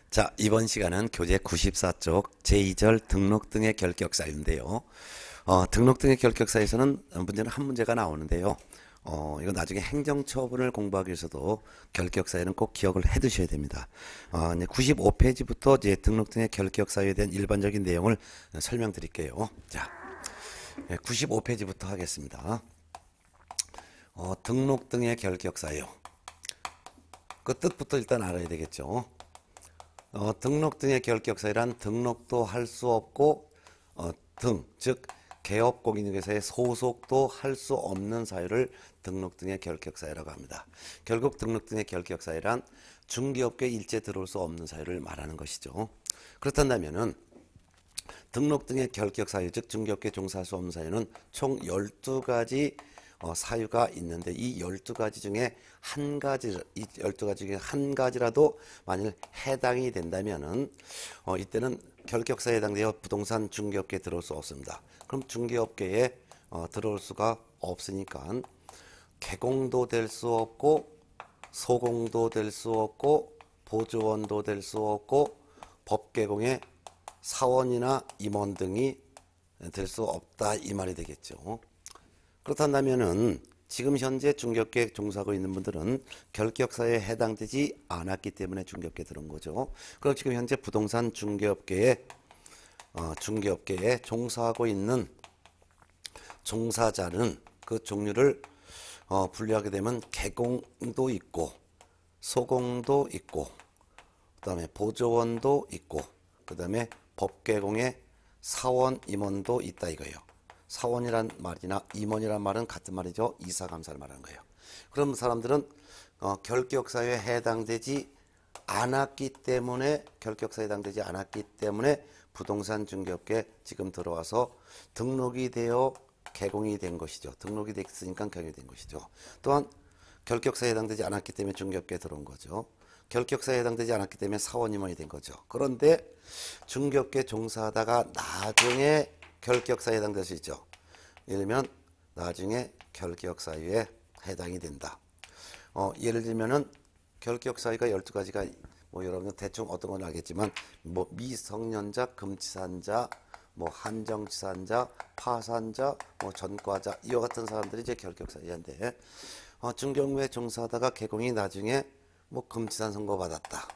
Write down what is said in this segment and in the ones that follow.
자, 이번 시간은 교재 94쪽 제2절 등록 등의 결격 사유인데요. 등록 등의 결격 사유에서는 문제는 한 문제가 나오는데요. 이거 나중에 행정처분을 공부하기 위해서도 결격 사유는 꼭 기억을 해 두셔야 됩니다. 이제 95페이지부터 이제 등록 등의 결격 사유에 대한 일반적인 내용을 설명드릴게요. 자, 95페이지부터 하겠습니다. 등록 등의 결격 사유. 그 뜻부터 일단 알아야 되겠죠. 등록 등의 결격 사유란 등록도 할 수 없고 즉 개업공인중개사에 소속도 할 수 없는 사유를 등록 등의 결격 사유라고 합니다. 결국 등록 등의 결격 사유란 중개업계에 일제 들어올 수 없는 사유를 말하는 것이죠. 그렇다면은 등록 등의 결격 사유, 즉 중개업계에 종사할 수 없는 사유는 총 12가지 사유가 있는데 이 12가지 중에 한 가지, 이 12가지 중에 한 가지라도 만일 해당이 된다면은 이때는 결격사에 해당되어 부동산 중개업계에 들어올 수 없습니다. 그럼 중개업계에 들어올 수가 없으니까 개공도 될 수 없고 소공도 될 수 없고 보조원도 될 수 없고 법개공의 사원이나 임원 등이 될 수 없다 이 말이 되겠죠. 그렇다면은 지금 현재 중개업계에 종사하고 있는 분들은 결격사유에 해당되지 않았기 때문에 중개업계에 들어온 거죠. 그럼 지금 현재 부동산 중개업계에 종사하고 있는 종사자는 그 종류를 분류하게 되면 개공도 있고 소공도 있고 그다음에 보조원도 있고 그다음에 법개공의 사원 임원도 있다 이거예요. 사원이란 말이나 임원이란 말은 같은 말이죠. 이사감사를 말하는 거예요. 그럼 사람들은 결격사유에 해당되지 않았기 때문에 부동산 중개업계에 지금 들어와서 등록이 되어 개공이 된 것이죠. 등록이 됐으니까 개공이 된 것이죠. 또한 결격사유에 해당되지 않았기 때문에 중개업계에 들어온 거죠. 결격사유에 해당되지 않았기 때문에 사원 임원이 된 거죠. 그런데 중개업계 종사하다가 나중에 결격사유에 해당될 수 있죠. 예를 들면 나중에 결격사유에 해당이 된다. 예를 들면은 결격사유가 12가지가 여러분들 대충 어떤 건 알겠지만 미성년자, 금치산자, 한정치산자, 파산자, 전과자 이와 같은 사람들이 이제 결격사유인데 중개업계에 종사하다가 개공이 나중에 금치산 선고받았다.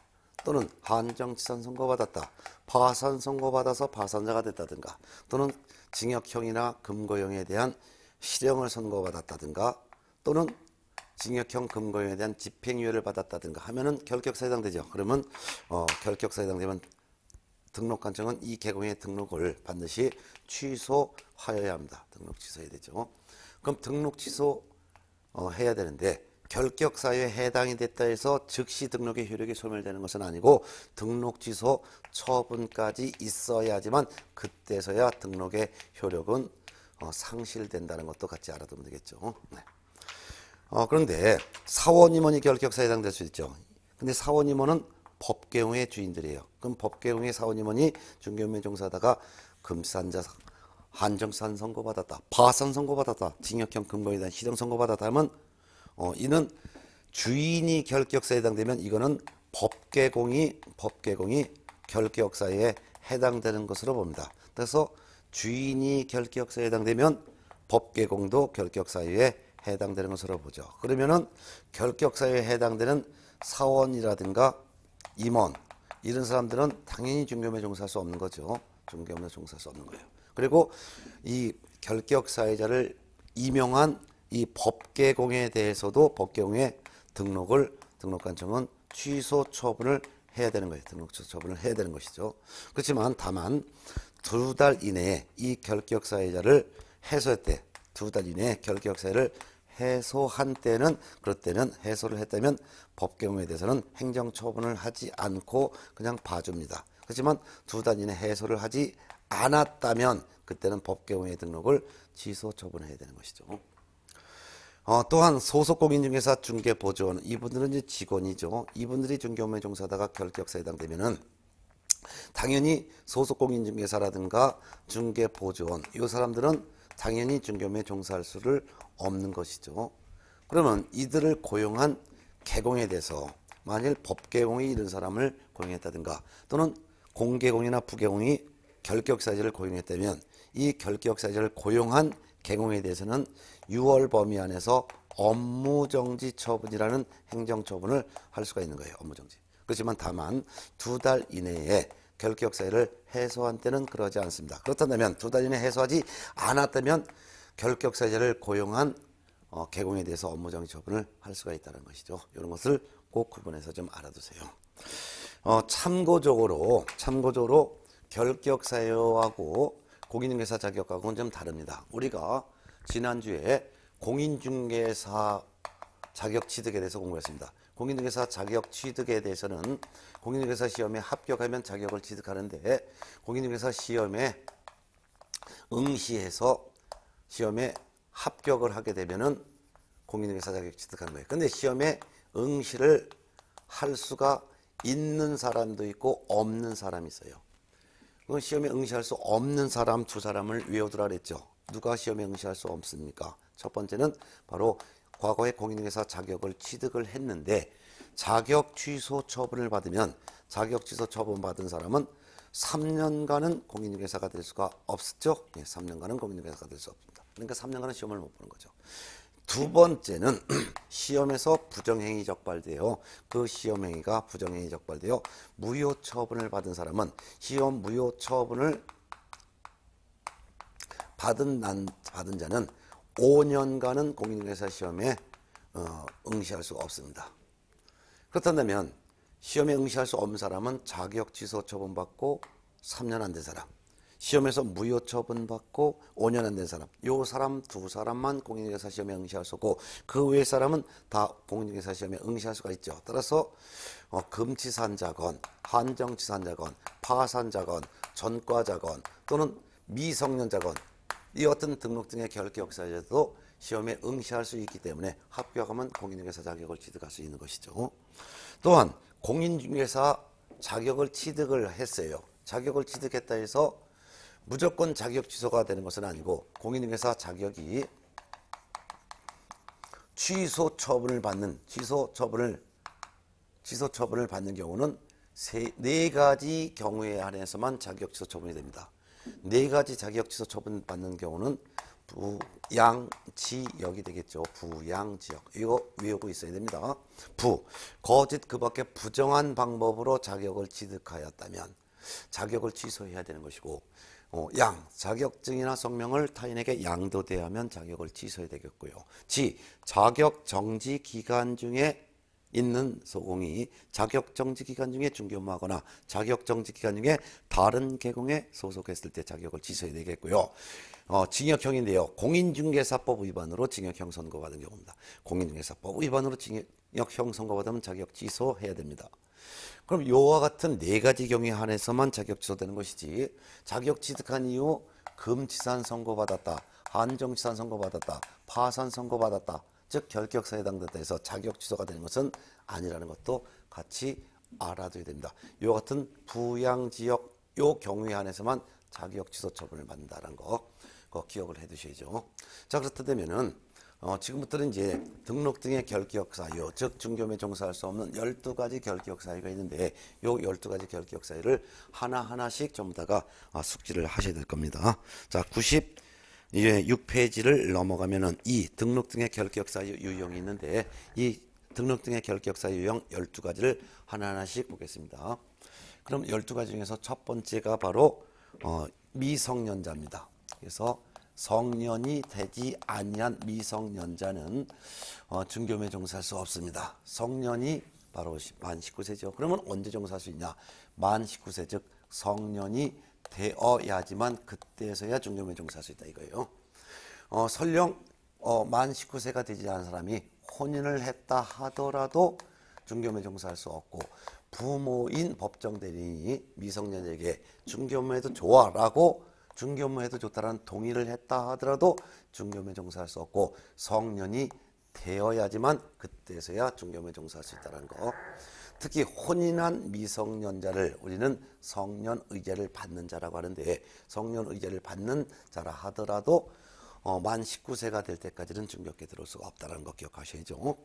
또는 한정치산 선고받았다. 파산 선고받아서 파산자가 됐다든가 또는 징역형이나 금고형에 대한 실형을 선고받았다든가 또는 징역형 금고형에 대한 집행유예를 받았다든가 하면은 결격사유에 해당되죠. 그러면 결격사유에 해당되면 등록관청은 이 개공의 등록을 반드시 취소하여야 합니다. 등록 취소해야 되죠. 그럼 등록 취소 해야 되는데 결격사유에 해당이 됐다 해서 즉시 등록의 효력이 소멸되는 것은 아니고 등록 취소 처분까지 있어야지만 그때서야 등록의 효력은 상실된다는 것도 같이 알아두면 되겠죠. 네. 그런데 사원임원이 결격사유에 해당될 수 있죠. 근데 사원임원은 법개공의 주인들이에요. 그럼 법개공의 사원임원이 중개업계에 종사하다가 금산자 한정산 선고받았다. 파산 선고받았다. 징역형 금고에 대한 실형 선고받았다 하면 이는 주인이 결격사유에 해당되면 이거는 법개공이 결격사유에 해당되는 것으로 봅니다. 그래서 주인이 결격사유에 해당되면 법개공도 결격사유에 해당되는 것으로 보죠. 그러면은 결격사유에 해당되는 사원이라든가 임원 이런 사람들은 당연히 중개업에 종사할 수 없는 거죠. 중개업에 종사할 수 없는 거예요. 그리고 이 결격사유자를 임용한 이 법개공에 대해서도 법개공의 등록관청은 취소 처분을 해야 되는 거예요. 등록 취소 처분을 해야 되는 것이죠. 그렇지만 다만 2달 이내에 이 결격사유자를 해소할 때 2달 이내에 결격사유를 해소한 때는 그럴 때는 해소를 했다면 법개공에 대해서는 행정처분을 하지 않고 그냥 봐줍니다. 그렇지만 2달 이내 해소를 하지 않았다면 그때는 법개공의 등록을 취소 처분해야 되는 것이죠. 또한 소속공인중개사 중개보조원 이분들은 이제 직원이죠. 이분들이 중개업계에 종사하다가 결격사유에 해당되면은 당연히 소속공인중개사라든가 중개보조원 이 사람들은 당연히 중개업계에 종사할 수를 없는 것이죠. 그러면 이들을 고용한 개공에 대해서 만일 법계공이 이런 사람을 고용했다든가 또는 공계공이나 부계공이 결격사유자를 고용했다면 이 결격사유자를 고용한 계공에 대해서는 6월 범위 안에서 업무정지 처분이라는 행정처분을 할 수가 있는 거예요. 업무정지. 그렇지만 다만 2달 이내에 결격사유를 해소한 때는 그러지 않습니다. 그렇다면 2달 이내에 해소하지 않았다면 결격사유자를 고용한 계공에 대해서 업무정지 처분을 할 수가 있다는 것이죠. 이런 것을 꼭 구분해서 좀 알아두세요. 참고적으로 결격사유하고 공인중개사 자격하고는 좀 다릅니다. 우리가 지난주에 공인중개사 자격 취득에 대해서 공부했습니다. 공인중개사 자격 취득에 대해서는 공인중개사 시험에 합격하면 자격을 취득하는데 공인중개사 시험에 응시해서 시험에 합격을 하게 되면은 공인중개사 자격 취득하는 거예요. 근데 시험에 응시를 할 수가 있는 사람도 있고 없는 사람이 있어요. 그 시험에 응시할 수 없는 사람 2사람을 외워두라 그랬죠. 누가 시험에 응시할 수 없습니까? 첫 번째는 바로 과거에 공인중개사 자격을 취득을 했는데 자격 취소 처분을 받으면 자격 취소 처분 받은 사람은 3년간은 공인중개사가 될 수가 없었죠. 네, 3년간은 공인중개사가 될 수 없습니다. 그러니까 3년간은 시험을 못 보는 거죠. 두 번째는 시험에서 부정행위 적발되어 그 시험행위가 부정행위 적발되어 무효 처분을 받은 사람은 시험 무효 처분을 받은 자는 5년간은 공인중개사 시험에 응시할 수가 없습니다. 그렇다면 시험에 응시할 수 없는 사람은 자격 취소 처분받고 3년 안 된 사람, 시험에서 무효 처분받고 5년 안 된 사람, 요 사람 2사람만 공인중개사 시험에 응시할 수 없고 그 외의 사람은 다 공인중개사 시험에 응시할 수가 있죠. 따라서 금치산자건, 한정치산자건, 파산자건, 전과자건 또는 미성년자건 이 어떤 등록 등의 결격사유자도 시험에 응시할 수 있기 때문에 합격하면 공인중개사 자격을 취득할 수 있는 것이죠. 또한 공인중개사 자격을 취득을 했어요. 자격을 취득했다 해서 무조건 자격 취소가 되는 것은 아니고 공인중개사 자격이 취소 처분을 받는 경우는 4가지 경우에 한해서만 자격 취소 처분이 됩니다. 4가지 자격 취소 처분 받는 경우는 부양지역이 되겠죠. 부양지역. 이거 외우고 있어야 됩니다. 거짓 그 밖에 부정한 방법으로 자격을 취득하였다면 자격을 취소해야 되는 것이고 자격증이나 성명을 타인에게 양도대하면 자격을 취소해야 되겠고요. 자격 정지 기간 중에 있는 소공이 자격 정지 기간 중에 중개업무하거나 자격 정지 기간 중에 다른 계공에 소속했을 때 자격을 취소해야 되겠고요. 징역형인데요. 공인중개사법 위반으로 징역형 선고받은 경우입니다. 공인중개사법 위반으로 징역형 선고받으면 자격 취소해야 됩니다. 그럼 요와 같은 4가지 경우에 한해서만 자격 취소되는 것이지 자격 취득한 이후 금치산 선고받았다, 한정치산 선고받았다, 파산 선고받았다, 즉 결격사유에 해당됐다 해서 자격 취소가 되는 것은 아니라는 것도 같이 알아둬야 됩니다. 이와 같은 부양지역 요 경우에 한해서만 자격 취소 처분을 받는다는 거 기억을 해 두셔야죠. 자, 그렇다면은 지금부터는 이제 등록 등의 결격사유, 즉 중개업에 종사할 수 없는 12가지 결격사유가 있는데 요 12가지 결격사유를 하나하나씩 전부 다가 숙지를 하셔야 될 겁니다. 자, 6페이지를 넘어가면은 이 등록 등의 결격사유 유형이 있는데 이 등록 등의 결격사유 유형 12가지를 하나하나씩 보겠습니다. 그럼 12가지 중에서 첫 번째가 바로 미성년자입니다. 그래서 성년이 되지 아니한 미성년자는 중개업에 종사할 수 없습니다. 성년이 바로 만 19세죠. 그러면 언제 종사할 수 있냐? 만 19세 즉 성년이 되어야지만 그때서야 중개업에 종사할 수 있다 이거예요. 설령 만 19세가 되지 않은 사람이 혼인을 했다 하더라도 중개업에 종사할 수 없고 부모인 법정 대리인이 미성년자에게 중개업해도 좋아라고 중개업해도 좋다라는 동의를 했다 하더라도 중개업에 종사할 수 없고 성년이 되어야지만 그때서야 중개업에 종사할 수 있다는 거. 특히 혼인한 미성년자를 우리는 성년의제를 받는 자라고 하는데 성년의제를 받는 자라 하더라도 만 19세가 될 때까지는 중개업계에 들어올 수가 없다는 거 기억하셔야죠.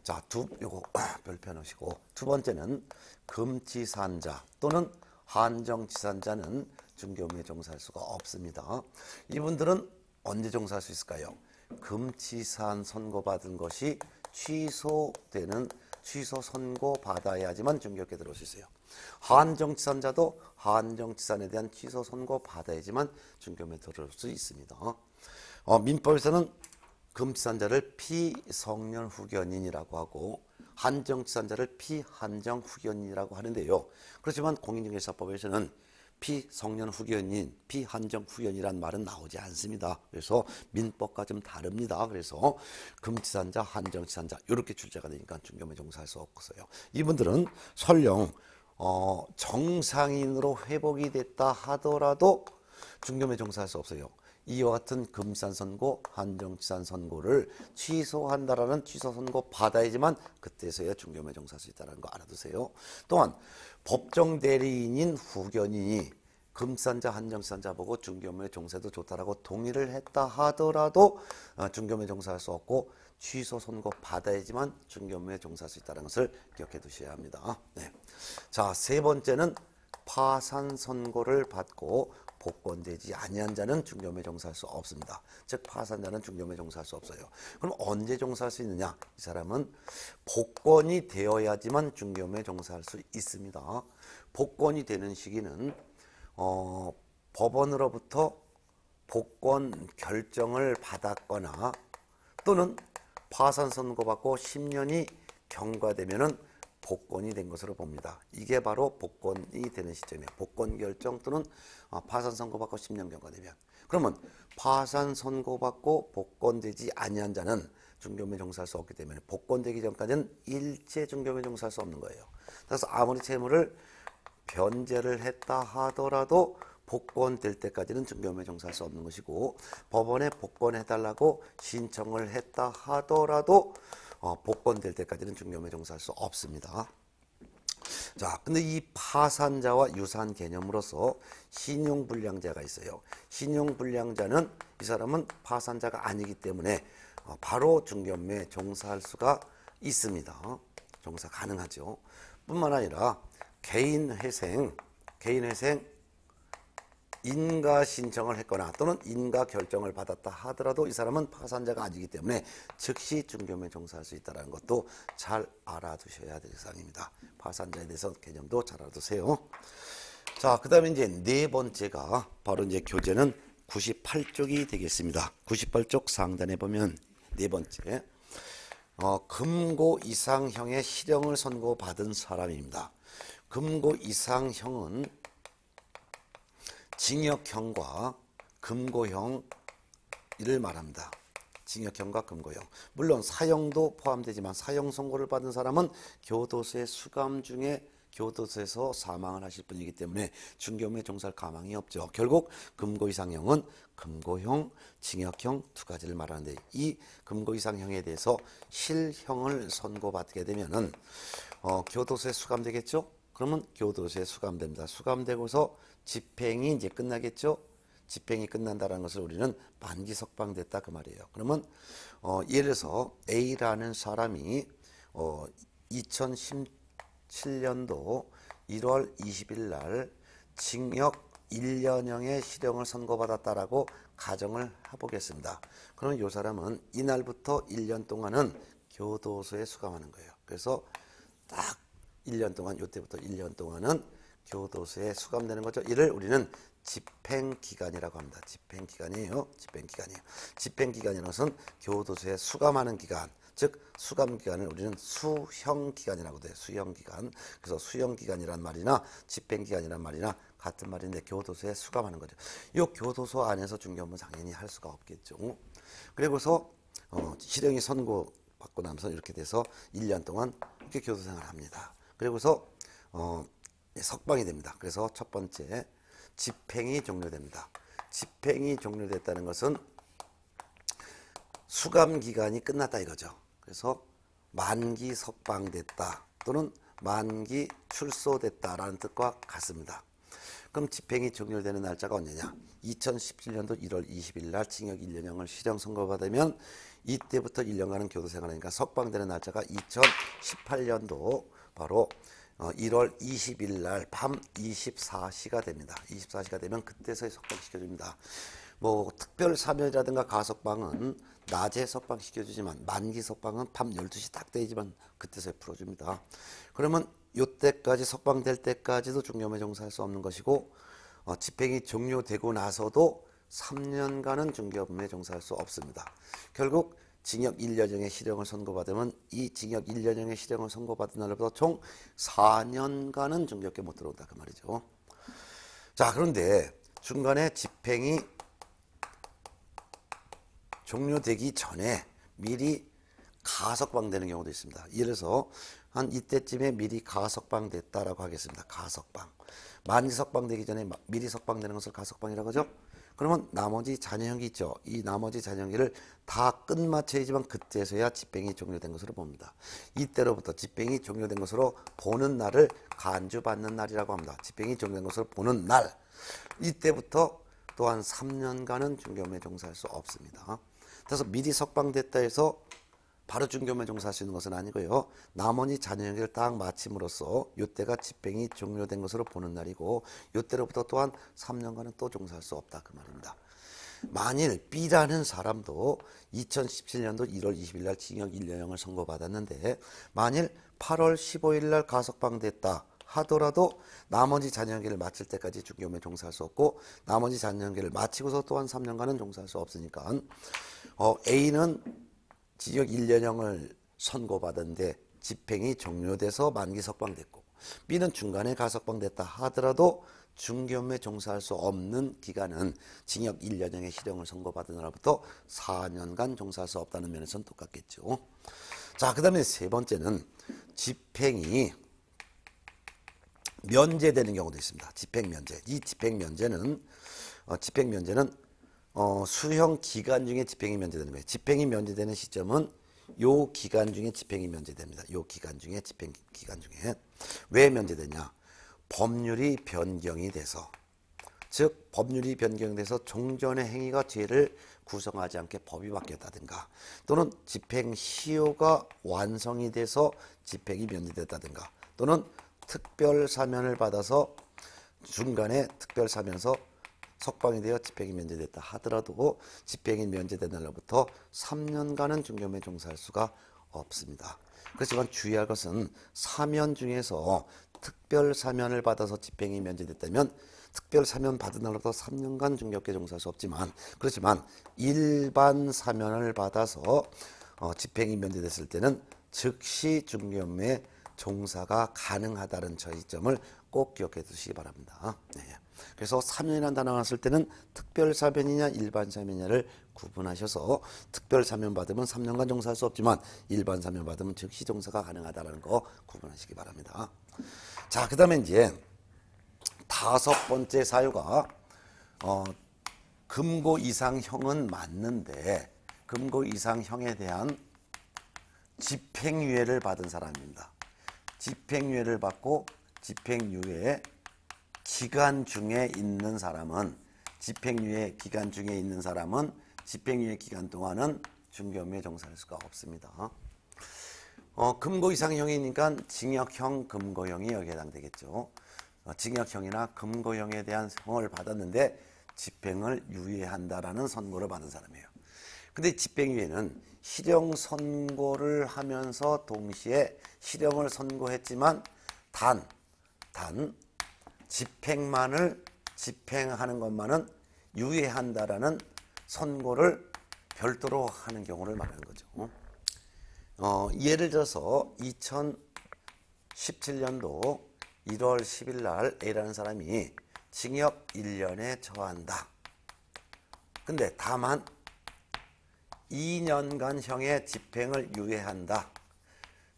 자, 요거 별표 놓으시고 두 번째는 금치산자 또는 한정치산자는 중개업무에 종사할 수가 없습니다. 이분들은 언제 종사할 수 있을까요? 금치산 선고받은 것이 취소되는 취소 선고 받아야지만 중개업계 들어올 수 있어요. 한정치산자도 한정치산에 대한 취소 선고 받아야지만 중개업에 들어올 수 있습니다. 민법에서는 금치산자를 피성년 후견인이라고 하고 한정치산자를 피한정 후견인이라고 하는데요. 그렇지만 공인중개사법에서는 피성년 후견인, 피한정 후견이란 말은 나오지 않습니다. 그래서 민법과 좀 다릅니다. 그래서 금치산자, 한정치산자 이렇게 출제가 되니까 중개업에 종사할 수 없어요. 이분들은 설령 정상인으로 회복이 됐다 하더라도 중개업에 종사할 수 없어요. 이와 같은 금치산 선고, 한정치산 선고를 취소한다라는 취소 선고 받아야지만 그때서야 중개업에 종사할 수 있다는 거 알아두세요. 또한 법정 대리인인 후견인이 금치산자, 한정치산자 보고 중개업에 종사해도 좋다라고 동의를 했다 하더라도 중개업에 종사할 수 없고 취소 선고 받아야지만 중개업에 종사할 수 있다는 것을 기억해 두셔야 합니다. 네. 자, 세 번째는 파산 선고를 받고 복권되지 아니한 자는 중개업에 종사할 수 없습니다. 즉 파산자는 중개업에 종사할 수 없어요. 그럼 언제 종사할 수 있느냐? 이 사람은 복권이 되어야지만 중개업에 종사할 수 있습니다. 복권이 되는 시기는 법원으로부터 복권 결정을 받았거나 또는 파산 선고받고 10년이 경과되면은 복권이 된 것으로 봅니다. 이게 바로 복권이 되는 시점이에요. 복권 결정 또는 파산 선고받고 10년 경과되면. 그러면 파산 선고받고 복권되지 아니한 자는 중개업에 종사할 수 없기 때문에 복권되기 전까지는 일체 중개업에 종사할 수 없는 거예요. 그래서 아무리 채무를 변제를 했다 하더라도 복권될 때까지는 중개업에 종사할 수 없는 것이고 법원에 복권해달라고 신청을 했다 하더라도 복권될 때까지는 중개업에 종사할 수 없습니다. 자, 근데 이 파산자와 유사한 개념으로서 신용불량자가 있어요. 신용불량자는 이 사람은 파산자가 아니기 때문에 바로 중개업에 종사할 수가 있습니다. 종사 가능하죠. 뿐만 아니라 개인회생 인가 신청을 했거나 또는 인가 결정을 받았다 하더라도 이 사람은 파산자가 아니기 때문에 즉시 중개업에 종사할 수 있다는 것도 잘 알아두셔야 될 사항입니다. 파산자에 대해서 개념도 잘 알아두세요. 자, 그 다음에 이제 네 번째가 바로 이제 교재는 98쪽이 되겠습니다. 98쪽 상단에 보면 네 번째 금고 이상형의 실형을 선고받은 사람입니다. 금고 이상형은 징역형과 금고형 이를 말합니다. 징역형과 금고형. 물론 사형도 포함되지만 사형 선고를 받은 사람은 교도소의 수감 중에 교도소에서 사망을 하실 분이기 때문에 중개업에 종사할 가망이 없죠. 결국 금고 이상형은 금고형, 징역형 두 가지를 말하는데 이 금고 이상형에 대해서 실형을 선고받게 되면은 교도소에 수감되겠죠. 그러면 교도소에 수감됩니다. 수감되고서 집행이 이제 끝나겠죠. 집행이 끝난다는 것을 우리는 만기 석방됐다 그 말이에요. 그러면 예를 들어서 A라는 사람이 2017년도 1월 20일 날 징역 1년형의 실형을 선고받았다라고 가정을 해보겠습니다. 그러면 이 사람은 이날부터 1년 동안은 교도소에 수감하는 거예요. 그래서 딱 1년 동안 이때부터 1년 동안은 교도소에 수감되는 거죠. 이를 우리는 집행기간이라고 합니다. 집행기간이에요. 집행기간이에요. 집행기간이라는 것은 교도소에 수감하는 기간, 즉 수감기간을 우리는 수형기간이라고 돼요. 수형기간. 그래서 수형기간이란 말이나 집행기간이란 말이나 같은 말인데 교도소에 수감하는 거죠. 이 교도소 안에서 중개업은 당연히 할 수가 없겠죠. 그리고서 실형이 선고받고 나면서 이렇게 돼서 1년 동안 이렇게 교도생활을 합니다. 그리고서 석방이 됩니다. 그래서 첫 번째 집행이 종료됩니다. 집행이 종료됐다는 것은 수감 기간이 끝났다 이거죠. 그래서 만기 석방됐다 또는 만기 출소됐다라는 뜻과 같습니다. 그럼 집행이 종료되는 날짜가 언제냐? 2017년도 1월 20일 날 징역 1년형을 실형 선고받으면 이때부터 1년간은 교도생활하니까 석방되는 날짜가 2018년도 바로 1월 20일 날 밤 24시가 됩니다. 24시가 되면 그때서야 석방시켜줍니다. 뭐 특별 사면이라든가 가석방은 낮에 석방시켜주지만 만기 석방은 밤 12시 딱 되지만 그때서야 풀어줍니다. 그러면 요때까지 석방될 때까지도 중경에 종사할 수 없는 것이고 집행이 종료되고 나서도 3년간은 중경에 종사할 수 없습니다. 결국 징역 1년형의 실형을 선고받으면 이 징역 1년형의 실형을 선고받은 날부터 총 4년간은 중경에 못 들어온다 그 말이죠. 자, 그런데 중간에 집행이 종료되기 전에 미리 가석방되는 경우도 있습니다. 예를 들어서 한 이때쯤에 미리 가석방됐다라고 하겠습니다. 가석방. 만기 석방되기 전에 미리 석방되는 것을 가석방이라고 하죠. 그러면 나머지 잔여형이 있죠. 이 나머지 잔여형기를 다 끝마쳐야지만 그때서야 집행이 종료된 것으로 봅니다. 이때로부터 집행이 종료된 것으로 보는 날을 간주받는 날이라고 합니다. 집행이 종료된 것으로 보는 날. 이때부터 또한 3년간은 중경에 종사할 수 없습니다. 그래서 미리 석방됐다 해서 바로 중경에 종사할 수 있는 것은 아니고요. 나머지 잔여형기를 딱 마침으로써 이때가 집행이 종료된 것으로 보는 날이고 이때로부터 또한 3년간은 또 종사할 수 없다 그 말입니다. 만일 B라는 사람도 2017년도 1월 20일 날 징역 1년형을 선고받았는데 만일 8월 15일 날 가석방됐다 하더라도 나머지 잔여형기를 마칠 때까지 중경에 종사할 수 없고 나머지 잔여형기를 마치고서 또한 3년간은 종사할 수 없으니까 A는 징역 1년형을 선고받은데 집행이 종료돼서 만기 석방됐고 B는 중간에 가석방됐다 하더라도 중경에 종사할 수 없는 기간은 징역 1년형의 실형을 선고받은 날부터 4년간 종사할 수 없다는 면에서는 똑같겠죠. 자, 그 다음에 세 번째는 집행이 면제되는 경우도 있습니다. 집행면제. 이 집행면제는 수형 기간 중에 집행이 면제되는 거예요. 집행이 면제되는 시점은 요 기간 중에 집행이 면제됩니다. 요 기간 중에 집행 기간 중에 왜 면제되냐? 법률이 변경이 돼서 즉 법률이 변경돼서 종전의 행위가 죄를 구성하지 않게 법이 바뀌었다든가 또는 집행 시효가 완성이 돼서 집행이 면제됐다든가 또는 특별 사면을 받아서 중간에 특별 사면서 석방이 되어 집행이 면제됐다 하더라도 집행이 면제된 날로부터 3년간은 중경에 종사할 수가 없습니다. 그렇지만 주의할 것은 사면 중에서 특별 사면을 받아서 집행이 면제됐다면 특별 사면 받은 날로부터 3년간 중경에 종사할 수 없지만 그렇지만 일반 사면을 받아서 집행이 면제됐을 때는 즉시 중경에 종사가 가능하다는 저희점을 꼭 기억해 두시기 바랍니다. 네. 그래서 사면이라는 단어가 나왔을 때는 특별 사면이냐 일반 사면이냐를 구분하셔서 특별 사면 받으면 3년간 종사할 수 없지만 일반 사면 받으면 즉시 종사가 가능하다는 거 구분하시기 바랍니다. 자, 그 다음에 이제 다섯 번째 사유가 금고 이상형은 맞는데 금고 이상형에 대한 집행유예를 받은 사람입니다. 집행유예를 받고 집행유예 기간 중에 있는 사람은 집행유예 기간 중에 있는 사람은 집행유예 기간 동안은 중경에 종사할 수가 없습니다. 금고 이상형이니까 징역형, 금고형이 여기에 해당되겠죠. 징역형이나 금고형에 대한 형을 받았는데 집행을 유예한다라는 선고를 받은 사람이에요. 근데 집행유예는 실형 선고를 하면서 동시에 실형을 선고했지만 단 집행만을 집행하는 것만은 유예한다라는 선고를 별도로 하는 경우를 말하는 거죠. 예를 들어서 2017년도 1월 10일 날 A라는 사람이 징역 1년에 처한다. 근데 다만 2년간 형의 집행을 유예한다.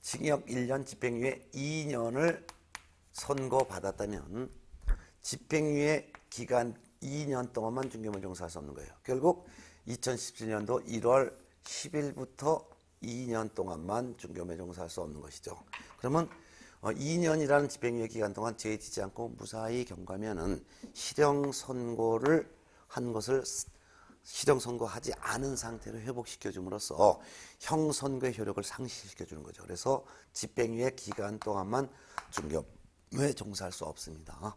징역 1년 집행유예 2년을 선고받았다면 집행유예 기간 2년 동안만 중경을 종사할 수 없는 거예요. 결국 2017년도 1월 10일부터 2년 동안만 중경에 종사할 수 없는 것이죠. 그러면 2년이라는 집행유예 기간 동안 죄 짓지 않고 무사히 경과하면은 실형 선고를 한 것을 실형 선고하지 않은 상태로 회복시켜줌으로써 형 선고의 효력을 상실시켜주는 거죠. 그래서 집행유예 기간 동안만 중개업무에 종사할 수 없습니다.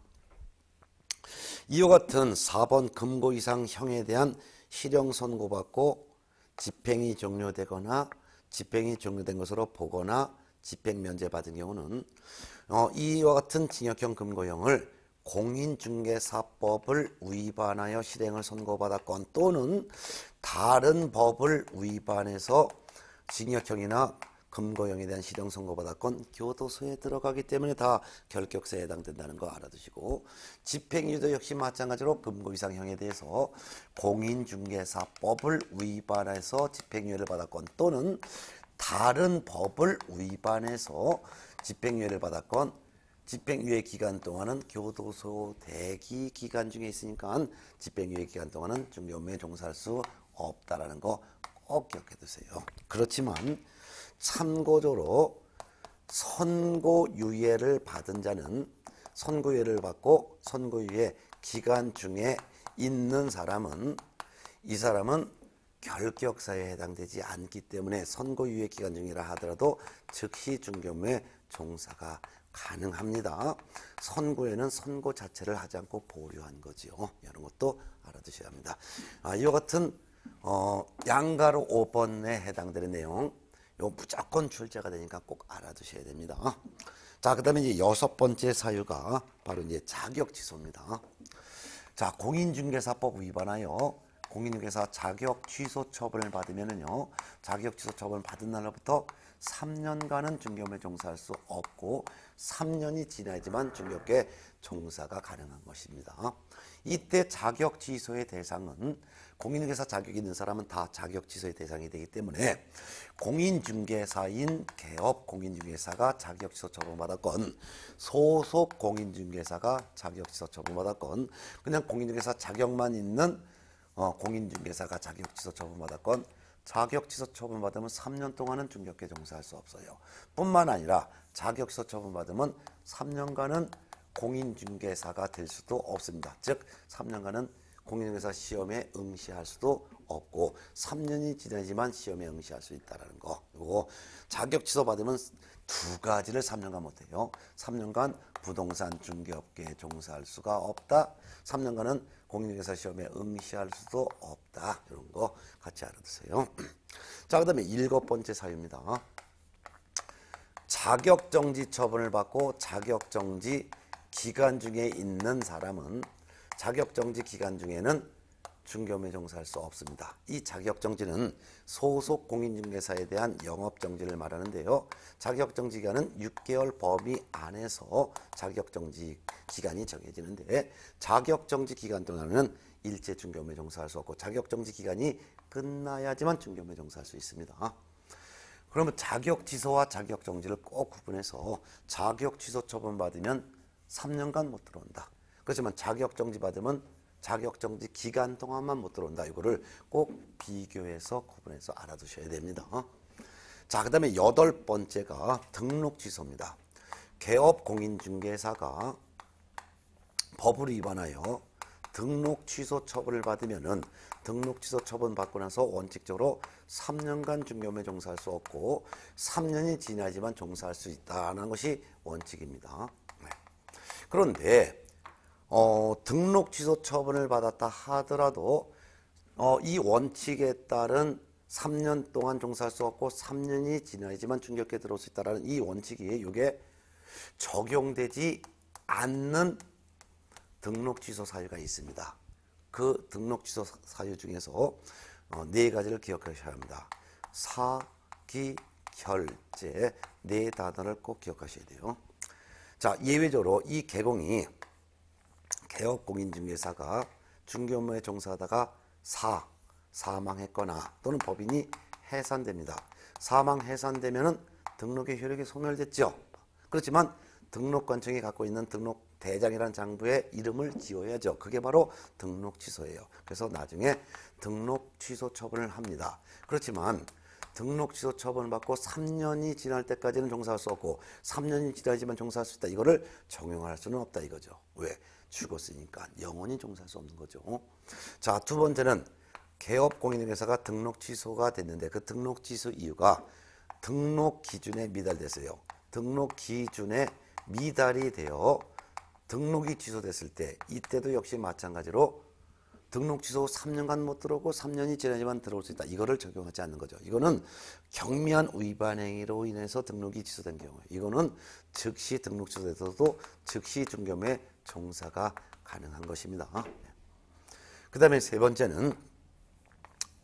이와 같은 4번 금고 이상 형에 대한 실형 선고받고 집행이 종료되거나 집행이 종료된 것으로 보거나 집행 면제받은 경우는 이와 같은 징역형 금고형을 공인중개사법을 위반하여 실행을 선고받았건 또는 다른 법을 위반해서 징역형이나 금고형에 대한 실형 선고받았건 교도소에 들어가기 때문에 다 결격사에 해당된다는 거 알아두시고, 집행유예도 역시 마찬가지로 금고 이상형에 대해서 공인중개사법을 위반해서 집행유예를 받았건 또는 다른 법을 위반해서 집행유예를 받았건 집행유예 기간 동안은 교도소 대기 기간 중에 있으니까 집행유예 기간 동안은 중개업무에 종사할 수 없다라는 거 꼭 기억해 두세요. 그렇지만 참고적으로 선고유예를 받은 자는 선고유예를 받고 선고유예 기간 중에 있는 사람은 이 사람은 결격사에 해당되지 않기 때문에 선고유예 기간 중이라 하더라도 즉시 중개업무에 종사가 가능합니다. 선고에는 선고 자체를 하지 않고 보류한 거죠. 이런 것도 알아두셔야 합니다. 이와 같은 양가로 5번에 해당되는 내용, 요 무조건 출제가 되니까 꼭 알아두셔야 됩니다. 자, 그 다음에 이제 6번째 사유가 바로 이제 자격 취소입니다. 자, 공인중개사법 위반하여 공인중개사 자격 취소 처분을 받으면은요, 자격 취소 처분을 받은 날로부터 3년간은 중개업에 종사할 수 없고 3년이 지나야지만 중개업계 종사가 가능한 것입니다. 이때 자격 취소의 대상은 공인중개사 자격이 있는 사람은 다 자격 취소의 대상이 되기 때문에 공인중개사인 개업 공인중개사가 자격 취소 처분받았건 소속 공인중개사가 자격 취소 처분받았건 그냥 공인중개사 자격만 있는 공인중개사가 자격 취소 처분받았건 자격 취소 처분받으면 3년 동안은 중개업계 종사할 수 없어요. 뿐만 아니라 자격 취소 처분받으면 3년간은 공인중개사가 될 수도 없습니다. 즉 3년간은 공인중개사 시험에 응시할 수도 없고 3년이 지나지만 시험에 응시할 수 있다는 거. 그리고 자격 취소 받으면 두 가지를 3년간 못해요. 3년간 부동산 중개업계에 종사할 수가 없다. 3년간은 공인중개사 시험에 응시할 수도 없다. 이런 거 같이 알아두세요. 자, 그 다음에 7번째 사유입니다. 자격정지 처분을 받고 자격정지 기간 중에 있는 사람은 자격정지 기간 중에는 중개업에 종사할 수 없습니다. 이 자격정지는 소속 공인중개사에 대한 영업정지를 말하는데요. 자격정지 기간은 6개월 범위 안에서 자격정지 기간이 정해지는데 자격정지 기간 동안은 일체 중개업에 종사할 수 없고 자격정지 기간이 끝나야지만 중개업에 종사할 수 있습니다. 그러면 자격취소와 자격정지를 꼭 구분해서 자격취소 처분 받으면 3년간 못 들어온다. 그렇지만 자격정지 받으면 자격정지 기간 동안만 못 들어온다. 이거를 꼭 비교해서 구분해서 알아두셔야 됩니다. 자, 그 다음에 8번째가 등록 취소입니다. 개업 공인중개사가 법을 위반하여 등록 취소 처분을 받으면은 등록 취소 처분 받고 나서 원칙적으로 3년간 중개업에 종사할 수 없고 3년이 지나야지만 종사할 수 있다는 것이 원칙입니다. 그런데 등록 취소 처분을 받았다 하더라도 이 원칙에 따른 3년 동안 종사할 수 없고 3년이 지나야지만 중개업계에 들어올 수 있다는 이 원칙이 이게 적용되지 않는 등록 취소 사유가 있습니다. 그 등록 취소 사유 중에서 4가지를 기억하셔야 합니다. 사기, 결제 4단어를 꼭 기억하셔야 돼요. 자, 예외적으로 이 개공이 개업 공인중개사가 중개업무에 종사하다가 사망했거나 또는 법인이 해산됩니다. 사망 해산되면은 등록의 효력이 소멸됐죠. 그렇지만 등록관청이 갖고 있는 등록 대장이라는 장부에 이름을 지어야죠. 그게 바로 등록 취소예요. 그래서 나중에 등록 취소 처분을 합니다. 그렇지만 등록 취소 처분을 받고 3년이 지날 때까지는 종사할 수 없고 3년이 지나지만 종사할 수 있다. 이거를 적용할 수는 없다 이거죠. 왜? 죽었으니까 영원히 종사할 수 없는 거죠. 자, 두 번째는 개업 공인중개사가 등록 취소가 됐는데 그 등록 취소 이유가 등록 기준에 미달됐어요. 등록 기준에 미달이 되어 등록이 취소됐을 때 이때도 역시 마찬가지로 등록 취소 후 3년간 못 들어오고 3년이 지나야지만 들어올 수 있다. 이거를 적용하지 않는 거죠. 이거는 경미한 위반 행위로 인해서 등록이 취소된 경우에 이거는 즉시 등록 취소돼서도 즉시 중개업에 종사가 가능한 것입니다. 그 다음에 세 번째는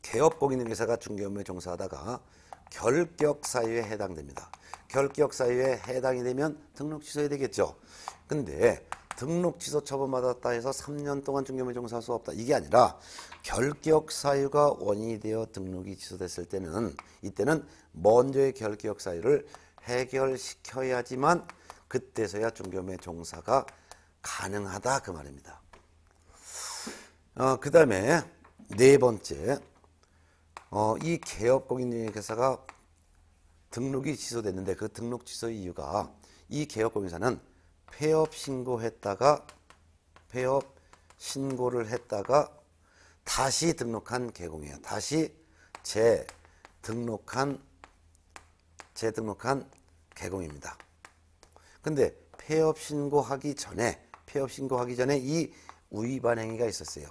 개업 공인중개사가 중개업에 종사하다가 결격 사유에 해당됩니다. 결격 사유에 해당이 되면 등록 취소해야 되겠죠. 근데 등록 취소 처분받았다 해서 3년 동안 중개업에 종사할 수 없다. 이게 아니라 결격 사유가 원인이 되어 등록이 취소됐을 때는 이때는 먼저의 결격 사유를 해결시켜야지만 그때서야 중개업에 종사가 가능하다 그 말입니다. 그 다음에 네 번째 이 개업 공인중개사가 등록이 취소됐는데 그 등록 취소 이유가 이 개업 공인사는 폐업 신고했다가 폐업 신고를 했다가 다시 등록한 개공이에요. 다시 재등록한 개공입니다. 근데 폐업 신고하기 전에 이 위반 행위가 있었어요.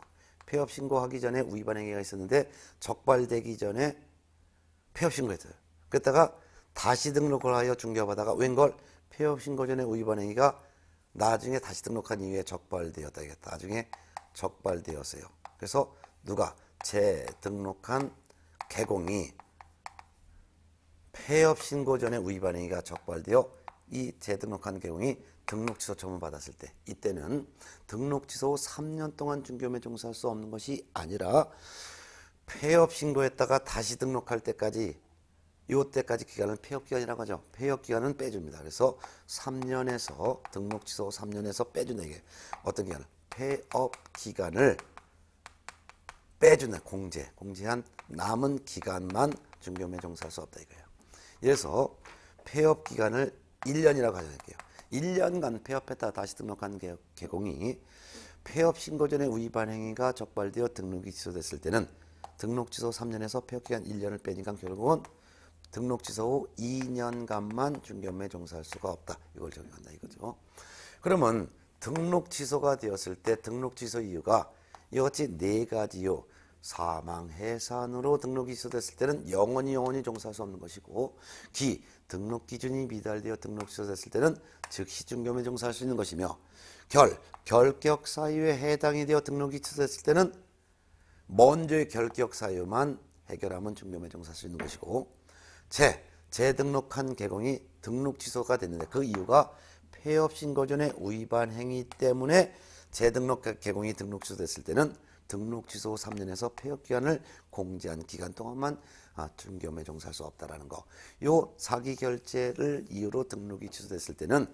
폐업 신고하기 전에 위반 행위가 있었는데 적발되기 전에 폐업 신고했어요. 그랬다가 다시 등록을 하여 중개업하다가 웬걸 폐업 신고 전에 위반 행위가 나중에 다시 등록한 이후에 적발되었다. 나중에 적발되었어요. 그래서 누가 재등록한 개공이 폐업 신고 전에 위반 행위가 적발되어 이 재등록한 개공이 등록 취소 처분 받았을 때 이때는 등록 취소 후 3년 동안 중개업에 종사할 수 없는 것이 아니라 폐업 신고했다가 다시 등록할 때까지 이때까지 기간을 폐업 기간이라고 하죠. 폐업 기간은 빼줍니다. 그래서 3년에서 등록 취소 3년에서 빼준다. 이게 어떤 기간을 폐업 기간을 빼준다. 공제한 남은 기간만 중개업에 종사할 수 없다 이거예요. 그래서 폐업 기간을 1년이라고 가정할게요. 1년간 폐업했다가 다시 등록한 개공이 폐업 신고 전에 위반 행위가 적발되어 등록이 취소됐을 때는 등록 취소 3년에서 폐업 기간 1년을 빼니까 결국은 등록 취소 후 2년간만 중개업에 종사할 수가 없다. 이걸 적용한다 이거죠. 그러면 등록 취소가 되었을 때 등록 취소 이유가 이같이 네 가지요. 사망, 해산으로 등록이 취소됐을 때는 영원히 종사할 수 없는 것이고 등록 기준이 미달되어 등록 취소됐을 때는 즉시 중개업에 종사할 수 있는 것이며 결격 사유에 해당이 되어 등록이 취소됐을 때는 먼저의 결격 사유만 해결하면 중개업에 종사할 수 있는 것이고 재등록한 개공이 등록 취소가 됐는데 그 이유가 폐업 신고 전에 위반 행위 때문에 재등록 개공이 등록 취소됐을 때는 등록 취소 후 3년에서 폐업 기간을 공제한 기간 동안만 중개업에 종사할 수 없다라는 거. 요 사기 결제를 이유로 등록이 취소됐을 때는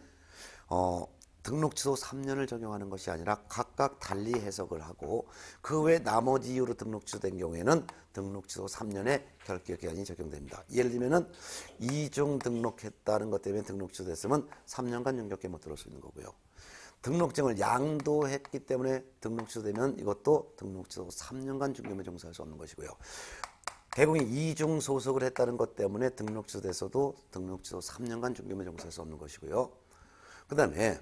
등록 취소 3년을 적용하는 것이 아니라 각각 달리 해석을 하고 그 외 나머지 이유로 등록 취소된 경우에는 등록 취소 3년의 결격 기간이 적용됩니다. 예를 들면은 이중 등록했다는 것 때문에 등록 취소됐으면 3년간 중개업에 못 들어올 수 있는 거고요. 등록증을 양도했기 때문에 등록 취소되면 이것도 등록 취소 3년간 중개업에 종사할 수 없는 것이고요. 개공이 이중 소속을 했다는 것 때문에 등록 취소돼서도 등록 취소 3년간 중개업에 종사할 수 없는 것이고요. 그 다음에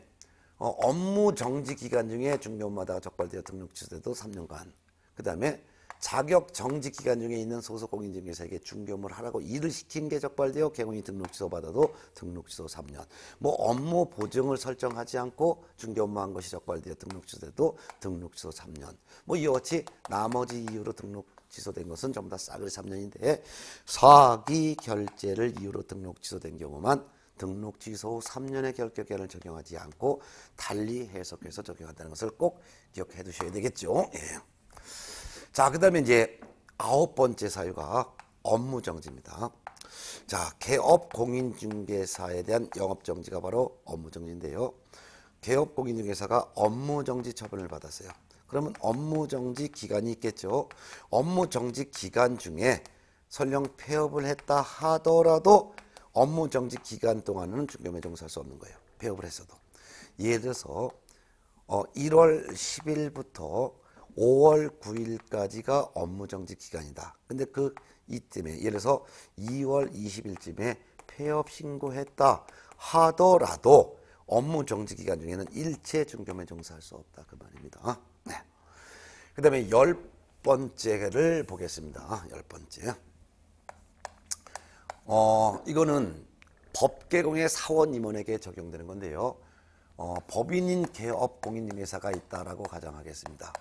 업무 정지 기간 중에 중개업마다 적발되어 등록 취소돼도 3년간. 그 다음에 자격 정지 기간 중에 있는 소속 공인중개사에게 중개업을 하라고 일을 시킨 게 적발되어 개공이 등록 취소 받아도 등록 취소 3년. 뭐 업무 보증을 설정하지 않고 중개업만 한 것이 적발되어 등록 취소돼도 등록 취소 3년. 뭐 이와 같이 나머지 이유로 등록 취소된 것은 전부 다 싸그리 3년인데 사기 결제를 이유로 등록 취소된 경우만 등록 취소 후 3년의 결격 기간을 적용하지 않고 달리 해석해서 적용한다는 것을 꼭 기억해 두셔야 되겠죠. 예. 자, 그 다음에 이제 9번째 사유가 업무정지입니다. 자, 개업 공인중개사에 대한 영업정지가 바로 업무정지인데요. 개업 공인중개사가 업무정지 처분을 받았어요. 그러면 업무정지 기간이 있겠죠. 업무정지 기간 중에 설령 폐업을 했다 하더라도 업무정지 기간 동안은 중개업에 종사할 수 없는 거예요. 폐업을 했어도. 예를 들어서 1월 10일부터 5월 9일까지가 업무정지 기간이다. 근데 이쯤에 예를 들어서 2월 20일쯤에 폐업 신고했다 하더라도 업무정지 기간 중에는 일체 중개업에 종사할 수 없다. 그 말입니다. 네. 그 다음에 10번째를 보겠습니다. 10번째. 이거는 법개공의 사원 임원에게 적용되는 건데요. 법인인 개업 공인중개사가 있다라고 가정하겠습니다.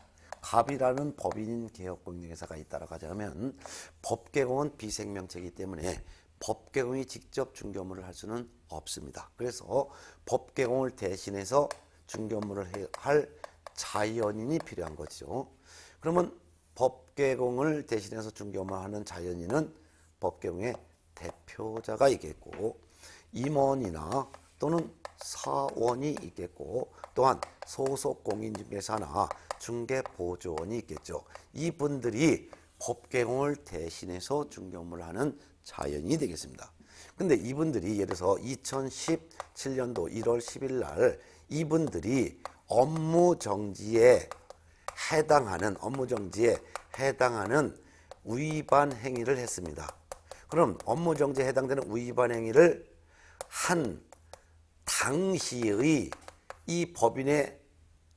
갑이라는 법인인 개업 공인중개사가 있다라고 가정하면 법개공은 비생명체이기 때문에 법개공이 직접 중개업무를 할 수는 없습니다. 그래서 법개공을 대신해서 중개업무를 할 자연인이 필요한 거죠. 그러면 법개공을 대신해서 중개업무를 하는 자연인은 법개공의 대표자가 있겠고 임원이나 또는 사원이 있겠고 또한 소속 공인중개사나 중개보조원이 있겠죠. 이분들이 법개공을 대신해서 중개업무를 하는 자연인이 되겠습니다. 근데 이분들이 예를 들어서 2017년도 1월 10일 날 이분들이 업무정지에 해당하는 위반 행위를 했습니다. 그럼 업무정지에 해당되는 위반 행위를 한 당시의 이 법인의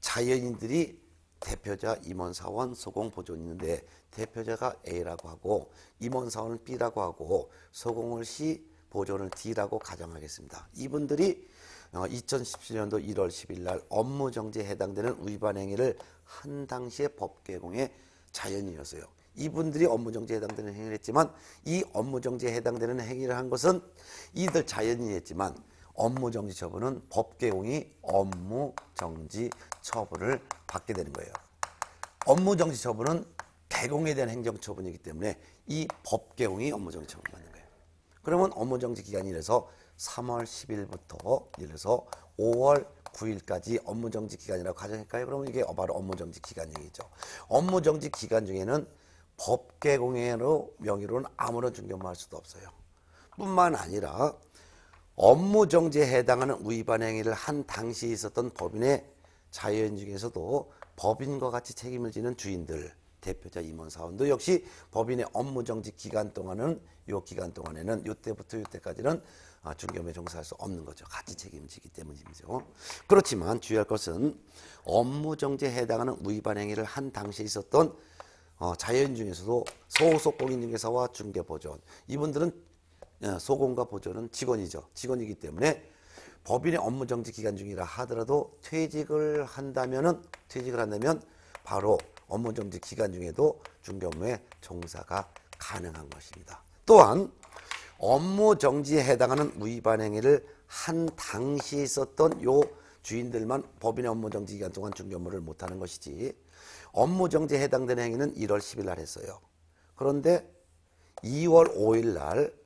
자연인들이 대표자, 임원사원, 소공보조원이 있는데 대표자가 A라고 하고 임원사원은 B라고 하고 소공을 C, 보조원을 D라고 가정하겠습니다. 이분들이 2017년도 1월 10일 날 업무정지에 해당되는 위반 행위를 한 당시의 법개공의 자연인이었어요. 이분들이 업무정지에 해당되는 행위를 했지만 이 업무정지에 해당되는 행위를 한 것은 이들 자연인이 했지만 업무정지 처분은 법개공이 업무정지 처분을 받게 되는 거예요. 업무정지 처분은 개공에 대한 행정처분이기 때문에 이 법개공이 업무정지 처분을 받는 거예요. 그러면 업무정지 기간이 이래서 3월 10일부터 예를 들어서 5월 9일까지 업무정지 기간이라고 가정할까요? 그러면 이게 바로 업무정지 기간 얘기죠. 업무정지 기간 중에는 법개공으로 명의로는 아무런 중개업무 할 수도 없어요. 뿐만 아니라 업무정지에 해당하는 위반 행위를 한 당시에 있었던 법인의 자연인 중에서도 법인과 같이 책임을 지는 주인들, 대표자, 임원사원도 역시 법인의 업무정지 기간 동안은 이때부터 이때까지는 중개업에 종사할 수 없는 거죠. 같이 책임지기 때문이죠. 그렇지만 주의할 것은 업무정지에 해당하는 위반 행위를 한 당시에 있었던 자연인 중에서도 소속 공인중개사와 중개보조원 이분들은 소공과 보조는 직원이기 때문에 법인의 업무정지 기간 중이라 하더라도 퇴직을 한다면 바로 업무정지 기간 중에도 중개업무에 종사가 가능한 것입니다. 또한 업무정지에 해당하는 위반 행위를 한 당시에 있었던 요 주인들만 법인의 업무정지 기간 동안 중개업무를 못하는 것이지 업무정지에 해당되는 행위는 1월 10일 날 했어요. 그런데 2월 5일 날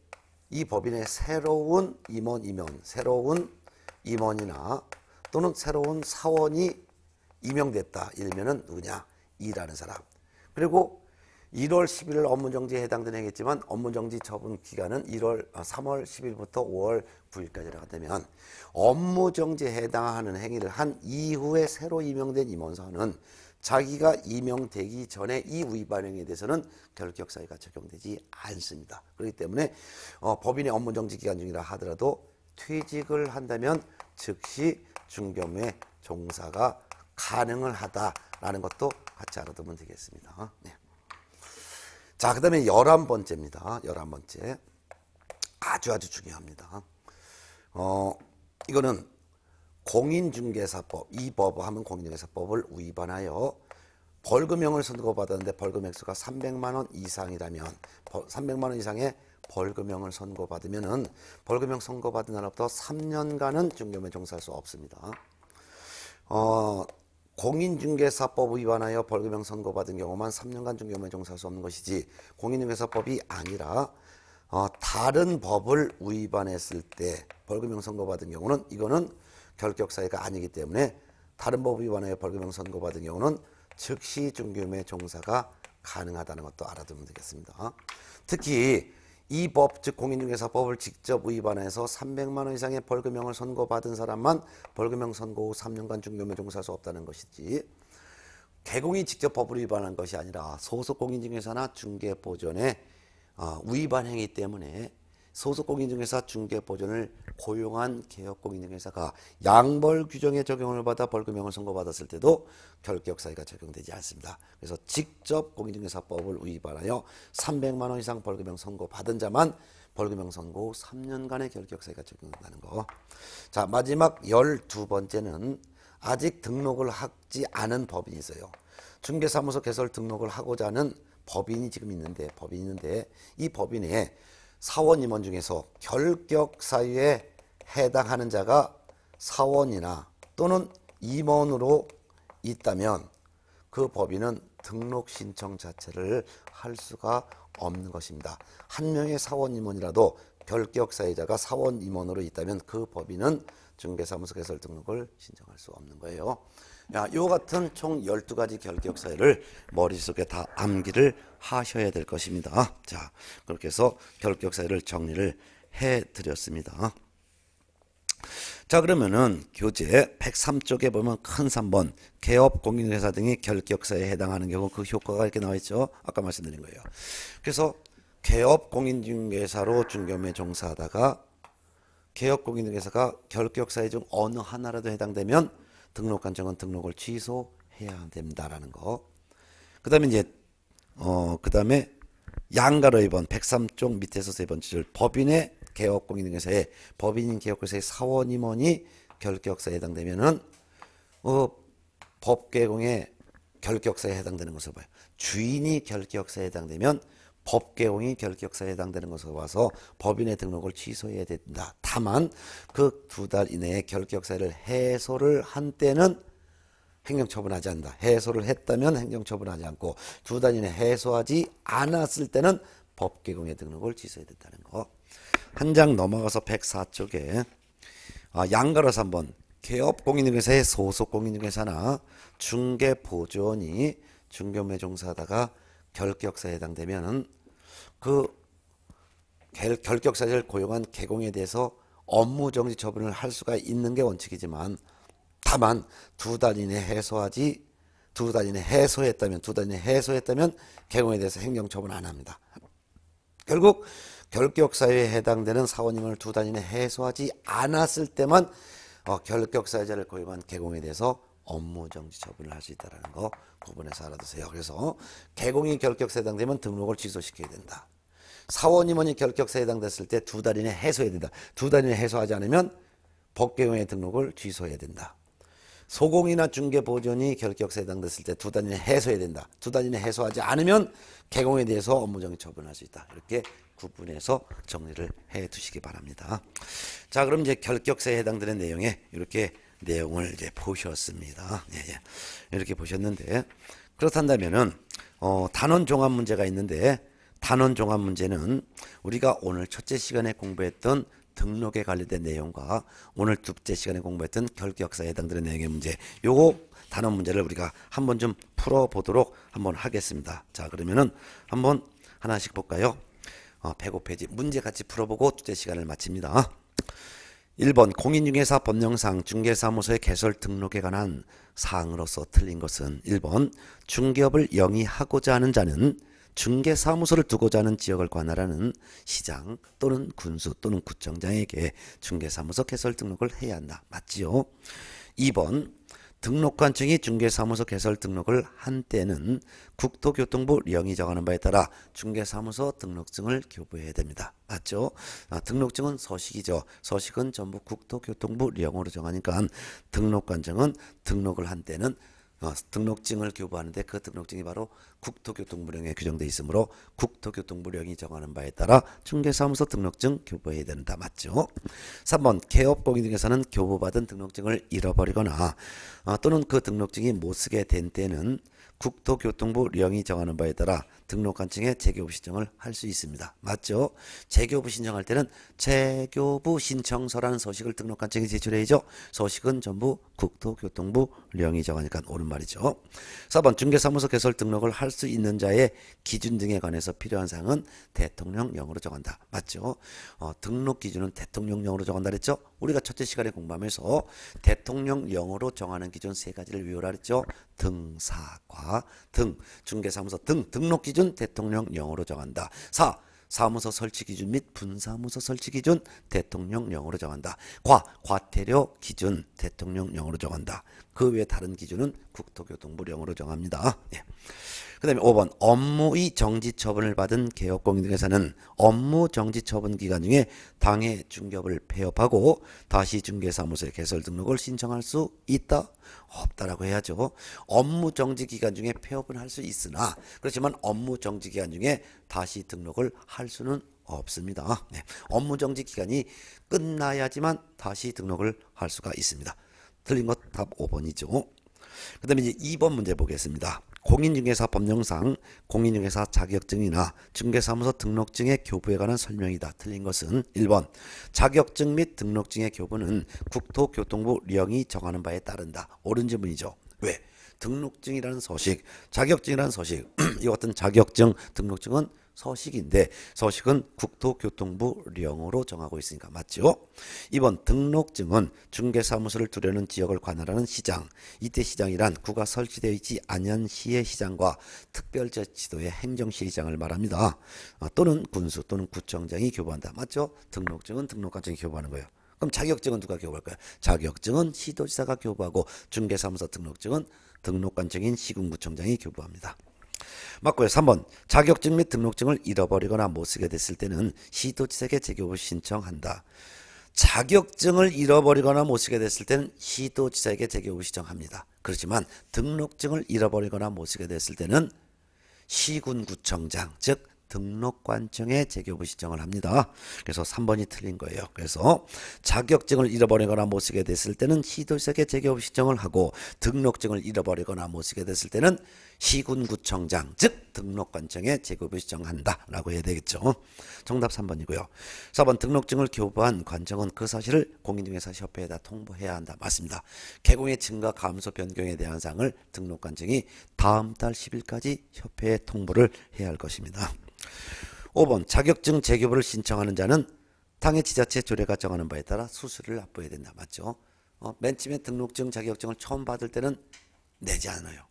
이 법인의 새로운 임원이나 또는 새로운 사원이 임명됐다. 이러면은 누구냐? E라는 사람. 그리고 1월 10일 업무정지에 해당되는 행위겠지만 업무정지 처분 기간은 3월 10일부터 5월 9일까지라고 한다면 업무정지에 해당하는 행위를 한 이후에 새로 임명된 임원사원은 자기가 임명되기 전에 이 위반 행위에 대해서는 결격사유가 적용되지 않습니다. 그렇기 때문에 법인의 업무정지 기간 중이라 하더라도 퇴직을 한다면 즉시 중개업무에 종사가 가능을 하다라는 것도 같이 알아두면 되겠습니다. 네. 자, 그 다음에 11번째입니다. 11번째. 아주 중요합니다. 이거는 공인중개사법, 이 법 하면 공인중개사법을 위반하여 벌금형을 선고받았는데 벌금 액수가 300만 원 이상이라면 300만 원 이상의 벌금형을 선고받으면은 벌금형 선고받은 날부터 3년간은 중개업에 종사할 수 없습니다. 공인중개사법 위반하여 벌금형 선고받은 경우만 3년간 중개업에 종사할 수 없는 것이지 공인중개사법이 아니라 다른 법을 위반했을 때 벌금형 선고받은 경우는 이거는 결격사유가 아니기 때문에 다른 법 위반하여 벌금형 선고받은 경우는 즉시 중개업에 종사가 가능하다는 것도 알아두면 되겠습니다. 특히 이 법, 즉 공인중개사법을 직접 위반해서 300만 원 이상의 벌금형을 선고받은 사람만 벌금형 선고 후 3년간 중개업에 종사할 수 없다는 것이지 개공이 직접 법을 위반한 것이 아니라 소속공인중개사나 중개보존의 위반 행위 때문에 소속공인중개사 중개보존을 고용한 개업공인중개사가 양벌 규정의 적용을 받아 벌금형을 선고받았을 때도 결격사유가 적용되지 않습니다. 그래서 직접 공인중개사법을 위반하여 300만 원 이상 벌금형 선고받은 자만 벌금형 선고 후 3년간의 결격사유가 적용된다는 거. 자, 마지막 12번째는 아직 등록을 하지 않은 법인이 있어요. 중개사무소 개설 등록을 하고자 하는 법인이 지금 있는데 이 법인에 사원 임원 중에서 결격 사유에 해당하는 자가 사원이나 또는 임원으로 있다면 그 법인은 등록 신청 자체를 할 수가 없는 것입니다. 한 명의 사원 임원이라도 결격 사유자가 사원 임원으로 있다면 그 법인은 중개사무소 개설 등록을 신청할 수 없는 거예요. 요 같은 총 12가지 결격 사유를 머릿속에 다 암기를 하셔야 될 것입니다. 자, 그렇게 해서 결격 사유를 정리를 해 드렸습니다. 자, 그러면은 교재 103쪽에 보면 큰 3번 개업 공인회사 등이 결격사유에 해당하는 경우 그 효과가 이렇게 나와 있죠. 아까 말씀드린 거예요. 그래서 개업 공인중개사로 중개업에 종사하다가 개업 공인중개사가 결격사유 중 어느 하나라도 해당되면 등록관청은 등록을 취소해야 된다라는 거. 그다음에 이제 그다음에 양가로 2번 103쪽 밑에서 세 번째 줄 법인의 개업공인중개사에 법인인 개업공인중개사의 사원 임원이 결격사에 해당되면은 법개공의 결격사에 해당되는 것을 봐요. 주인이 결격사에 해당되면 법개공이 결격사에 해당되는 것으로 봐서 법인의 등록을 취소해야 된다. 다만 그 2달 이내에 결격사유를 해소를 한 때는 행정처분하지 않는다. 해소를 했다면 행정처분하지 않고 2달 이내 해소하지 않았을 때는 법개공의 등록을 취소해야 된다는 거. 한 장 넘어가서 104쪽에 양가로서 한번 개업공인중개사의 소속공인중개사나 중개보조원이 중개업에 종사하다가 결격사에 해당되면 그 결격사유를 고용한 개공에 대해서 업무정지 처분을 할 수가 있는 게 원칙이지만 다만 2달 이내 해소했다면 2달 이내 해소했다면 개공에 대해서 행정처분 안 합니다. 결국 결격사유에 해당되는 사원임원을 2달 이내 해소하지 않았을 때만 결격사유자를 고용한 개공에 대해서 업무정지 처분을 할 수 있다는 거 구분해서 알아두세요. 그래서 개공이 결격사에 해당되면 등록을 취소시켜야 된다. 사원임원이 결격사에 해당됐을 때 2달 이내 해소해야 된다. 2달 이내 해소하지 않으면 법개공의 등록을 취소해야 된다. 소공이나 중개보존이 결격사에 해당됐을 때 2달 이내 해소해야 된다. 2달 이내 해소하지 않으면 개공에 대해서 업무정지 처분할 수 있다. 이렇게 구분해서 정리를 해 두시기 바랍니다. 자, 그럼 이제 결격사에 해당되는 내용에 이렇게 내용을 이제 보셨습니다. 이렇게 보셨는데 그렇단다면은 단원 종합 문제가 있는데 단원 종합 문제는 우리가 오늘 첫째 시간에 공부했던 등록에 관련된 내용과 오늘 둘째 시간에 공부했던 결격사에 해당되는 내용의 문제 요거 단원 문제를 우리가 한번 좀 풀어보도록 한번 하겠습니다. 자, 그러면은 한번 하나씩 볼까요? 105페이지 문제 같이 풀어보고 둘째 시간을 마칩니다. 1번 공인중개사 법령상 중개사무소의 개설 등록에 관한 사항으로서 틀린 것은 1번 중개업을 영위하고자 하는 자는 중개사무소를 두고자 하는 지역을 관할하는 시장 또는 군수 또는 구청장에게 중개사무소 개설 등록을 해야 한다. 맞지요? 2번 등록관청이 중개사무소 개설 등록을 한 때는 국토교통부 령이 정하는 바에 따라 중개사무소 등록증을 교부해야 됩니다. 맞죠? 등록증은 서식이죠. 서식은 전부 국토교통부 령으로 정하니까 등록관청은 등록을 한 때는 등록증을 교부하는데 그 등록증이 바로 국토교통부령에 규정되어 있으므로 국토교통부령이 정하는 바에 따라 중개사무소 등록증 교부해야 된다. 맞죠? 3번 개업공인중개사는 교부받은 등록증을 잃어버리거나 또는 그 등록증이 못쓰게 된 때는 국토교통부령이 정하는 바에 따라 등록관청에 재교부 신청을 할 수 있습니다. 맞죠? 재교부 신청할 때는 재교부 신청서라는 서식을 등록관청에 제출해야죠. 서식은 전부 국토교통부령이 정하니까 옳은 말이죠. 4번 중개사무소 개설 등록을 할 수 있는 자의 기준 등에 관해서 필요한 사항은 대통령령으로 정한다. 맞죠? 등록 기준은 대통령령으로 정한다 그랬죠? 우리가 첫째 시간에 공부하면서 대통령령으로 정하는 기준 3가지를 외우라 그랬죠? 등사과 등 중개사무소 등 등록기준 대통령령으로 정한다. 4. 사무소 설치기준 및 분사무소 설치기준 대통령령으로 정한다. 과태료 기준 대통령령으로 정한다. 그 외 다른 기준은 국토교통부령으로 정합니다. 예. 그 다음에 5번 업무의 정지처분을 받은 개업공인중개사는 업무정지처분 기간 중에 당해 중개업을 폐업하고 다시 중개사무소에 개설 등록을 신청할 수 있다? 없다라고 해야죠. 업무정지 기간 중에 폐업은 할 수 있으나 그렇지만 업무정지 기간 중에 다시 등록을 할 수는 없습니다. 네. 업무정지 기간이 끝나야지만 다시 등록을 할 수가 있습니다. 틀린 것 답 5번이죠. 그 다음에 이제 2번 문제 보겠습니다. 공인중개사 법령상 공인중개사 자격증이나 중개사무소 등록증의 교부에 관한 설명이다. 틀린 것은 1번 자격증 및 등록증의 교부는 국토교통부령이 정하는 바에 따른다. 옳은 질문이죠. 왜? 등록증이라는 서식, 자격증이라는 서식 이 같은 자격증, 등록증은 서식인데 서식은 국토교통부령으로 정하고 있으니까 맞죠? 2번 등록증은 중개사무소를 두려는 지역을 관할하는 시장, 이때 시장이란 구가 설치되어 있지 않은 시의 시장과 특별자치도의 행정시장을 말합니다. 또는 군수 또는 구청장이 교부한다. 맞죠? 등록증은 등록관청이 교부하는 거예요. 그럼 자격증은 누가 교부할까요? 자격증은 시도지사가 교부하고 중개사무소 등록증은 등록관청인 시군구청장이 교부합니다. 맞고요. 3번 자격증 및 등록증을 잃어버리거나 못 쓰게 됐을 때는 시도지사에게 재교부 신청한다. 자격증을 잃어버리거나 못 쓰게 됐을 때는 시도지사에게 재교부 신청합니다. 그렇지만 등록증을 잃어버리거나 못 쓰게 됐을 때는 시군구청장 즉 등록관청에 재교부 신청을 합니다. 그래서 3번이 틀린 거예요. 그래서 자격증을 잃어버리거나 못 쓰게 됐을 때는 시도지사에게 재교부 신청을 하고 등록증을 잃어버리거나 못 쓰게 됐을 때는 시군구청장 즉 등록관청에 재교부 신청한다 라고 해야 되겠죠. 정답 3번이고요. 4번 등록증을 교부한 관청은 그 사실을 공인중개사협회에다 통보해야 한다. 맞습니다. 개공의 증가 감소 변경에 대한 사항을 등록관청이 다음 달 10일까지 협회에 통보를 해야 할 것입니다. 5번 자격증 재교부를 신청하는 자는 당해 지자체 조례가 정하는 바에 따라 수수료를 납부해야 된다. 맞죠? 맨 처음에 등록증 자격증을 처음 받을 때는 내지 않아요.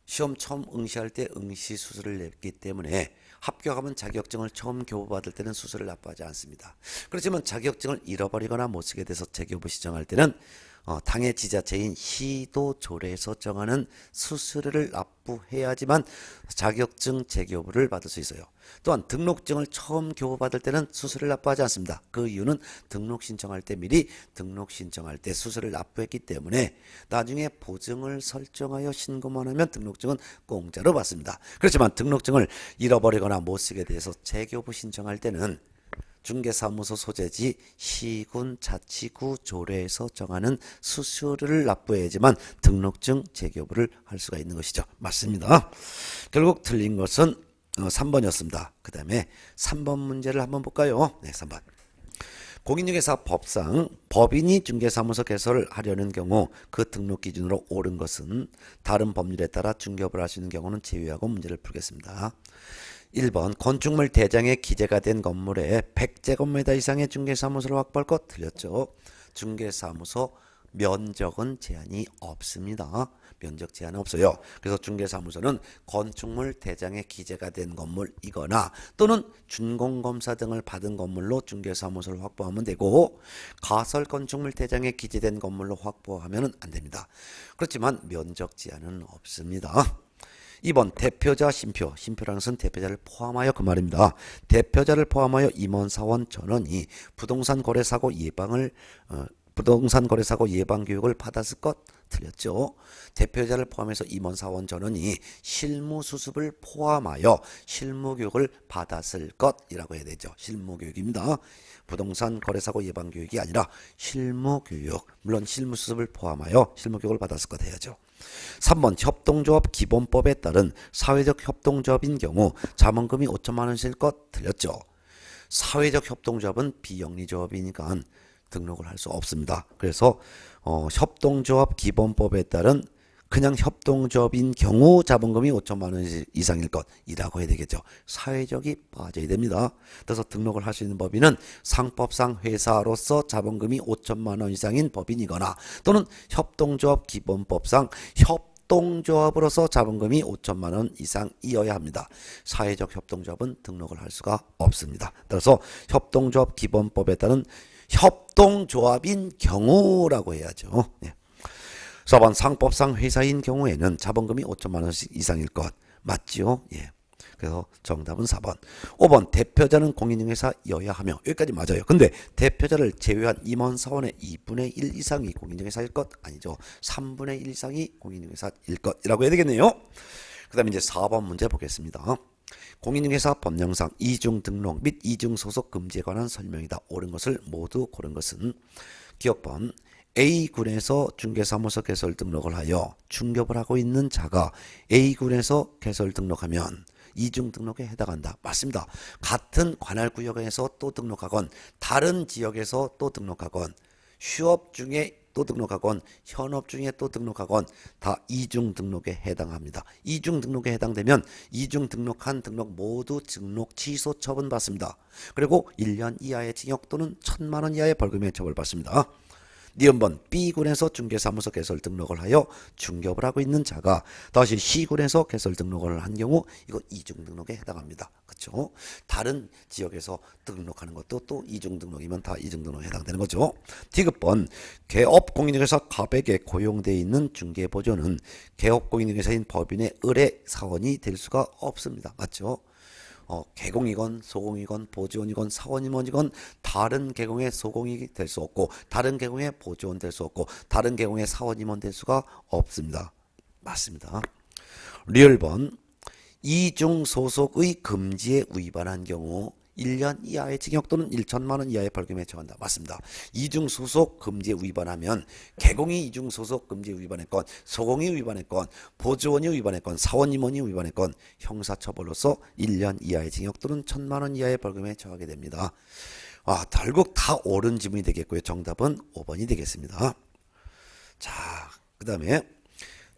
시험 처음 응시할 때 응시 수수료를 냈기 때문에 합격하면 자격증을 처음 교부받을 때는 수수료를 납부하지 않습니다. 그렇지만 자격증을 잃어버리거나 못 쓰게 돼서 재교부 신청할 때는 당해 지자체인 시도 조례에서 정하는 수수료를 납부해야지만 자격증 재교부를 받을 수 있어요. 또한 등록증을 처음 교부받을 때는 수수료를 납부하지 않습니다. 그 이유는 등록 신청할 때 미리 등록 신청할 때 수수료를 납부했기 때문에 나중에 보증을 설정하여 신고만 하면 등록증은 공짜로 받습니다. 그렇지만 등록증을 잃어버리거나 못 쓰게 돼서 재교부 신청할 때는 중개사무소 소재지 시군 자치구 조례에서 정하는 수수료를 납부해야지만 등록증 재교부를 할 수가 있는 것이죠. 맞습니다. 결국 틀린 것은 3번이었습니다. 그 다음에 3번 문제를 한번 볼까요? 네, 3번. 공인중개사 법상 법인이 중개사무소 개설을 하려는 경우 그 등록 기준으로 옳은 것은 다른 법률에 따라 중개업을 할 수 있는 경우는 제외하고 문제를 풀겠습니다. 1번 건축물 대장에 기재가 된 건물에 100제곱미터 이상의 중개사무소를 확보할 것 틀렸죠. 중개사무소 면적은 제한이 없습니다. 면적 제한은 없어요. 그래서 중개사무소는 건축물 대장에 기재가 된 건물이거나 또는 준공검사 등을 받은 건물로 중개사무소를 확보하면 되고 가설 건축물 대장에 기재된 건물로 확보하면 안 됩니다. 그렇지만 면적 제한은 없습니다. 2번 대표자 심표, 심표라는 것은 대표자를 포함하여 그 말입니다. 대표자를 포함하여 임원사원 전원이 부동산 거래사고 예방 교육을 받았을 것 틀렸죠. 대표자를 포함해서 임원사원 전원이 실무수습을 포함하여 실무교육을 받았을 것이라고 해야 되죠. 실무교육입니다. 부동산 거래사고 예방교육이 아니라 실무교육, 물론 실무수습을 포함하여 실무교육을 받았을 것 해야죠. 3번 협동조합 기본법에 따른 사회적 협동조합인 경우 자본금이 5천만 원일 것 틀렸죠. 사회적 협동조합은 비영리조합이니까 등록을 할 수 없습니다. 그래서 협동조합 기본법에 따른 그냥 협동조합인 경우 자본금이 5천만 원 이상일 것이라고 해야 되겠죠. 사회적이 빠져야 됩니다. 그래서 등록을 할 수 있는 법인은 상법상 회사로서 자본금이 5천만 원 이상인 법인이거나 또는 협동조합 기본법상 협동조합으로서 자본금이 5천만 원 이상이어야 합니다. 사회적 협동조합은 등록을 할 수가 없습니다. 따라서 협동조합 기본법에 따른 협동조합인 경우라고 해야죠. 예. 4번 상법상 회사인 경우에는 자본금이 5천만 원 이상일 것 맞죠? 예. 그래서 정답은 4번. 5번 대표자는 공인중개사여야 하며 여기까지 맞아요. 근데 대표자를 제외한 임원 사원의 2분의 1 이상이 공인중개사일 것 아니죠. 3분의 1 이상이 공인중개사일 것이라고 해야 되겠네요. 그 다음에 이제 4번 문제 보겠습니다. 공인중개사 법령상 이중 등록 및 이중 소속 금지에 관한 설명이다. 옳은 것을 모두 고른 것은 기억번 A군에서 중개사무소 개설 등록을 하여 중개업을 하고 있는 자가 A군에서 개설 등록하면 이중 등록에 해당한다. 맞습니다. 같은 관할 구역에서 또 등록하건 다른 지역에서 또 등록하건 휴업 중에 또 등록하건 현업 중에 또 등록하건 다 이중 등록에 해당합니다. 이중 등록에 해당되면 이중 등록한 등록 모두 등록 취소 처분 받습니다. 그리고 1년 이하의 징역 또는 1,000만 원 이하의 벌금에 처벌받습니다. 니은번 B군에서 중개사무소 개설 등록을 하여 중개업을 하고 있는 자가 다시 C군에서 개설 등록을 한 경우 이거 이중 등록에 해당합니다. 그렇죠? 다른 지역에서 등록하는 것도 또 이중 등록이면 다 이중 등록에 해당되는 거죠. D급번 개업 공인중개사 갑에게 고용되어 있는 중개보조는 개업 공인중개사인 법인의 의뢰 사원이 될 수가 없습니다. 맞죠? 개공이건 소공이건 보조원이건 사원임원이건 다른 개공의 소공이 될 수 없고 다른 개공의 보조원 될 수 없고 다른 개공의 사원임원 될 수가 없습니다. 맞습니다. 리얼번 이중 소속의 금지에 위반한 경우 1년 이하의 징역 또는 1천만 원 이하의 벌금에 처한다. 맞습니다. 이중 소속 금지에 위반하면 개공이 이중 소속 금지에 위반했건 소공이 위반했건 보조원이 위반했건 사원임원이 위반했건 형사처벌로서 1년 이하의 징역 또는 1천만 원 이하의 벌금에 처하게 됩니다. 결국 다 옳은 지문이 되겠고요. 정답은 5번이 되겠습니다. 자, 그 다음에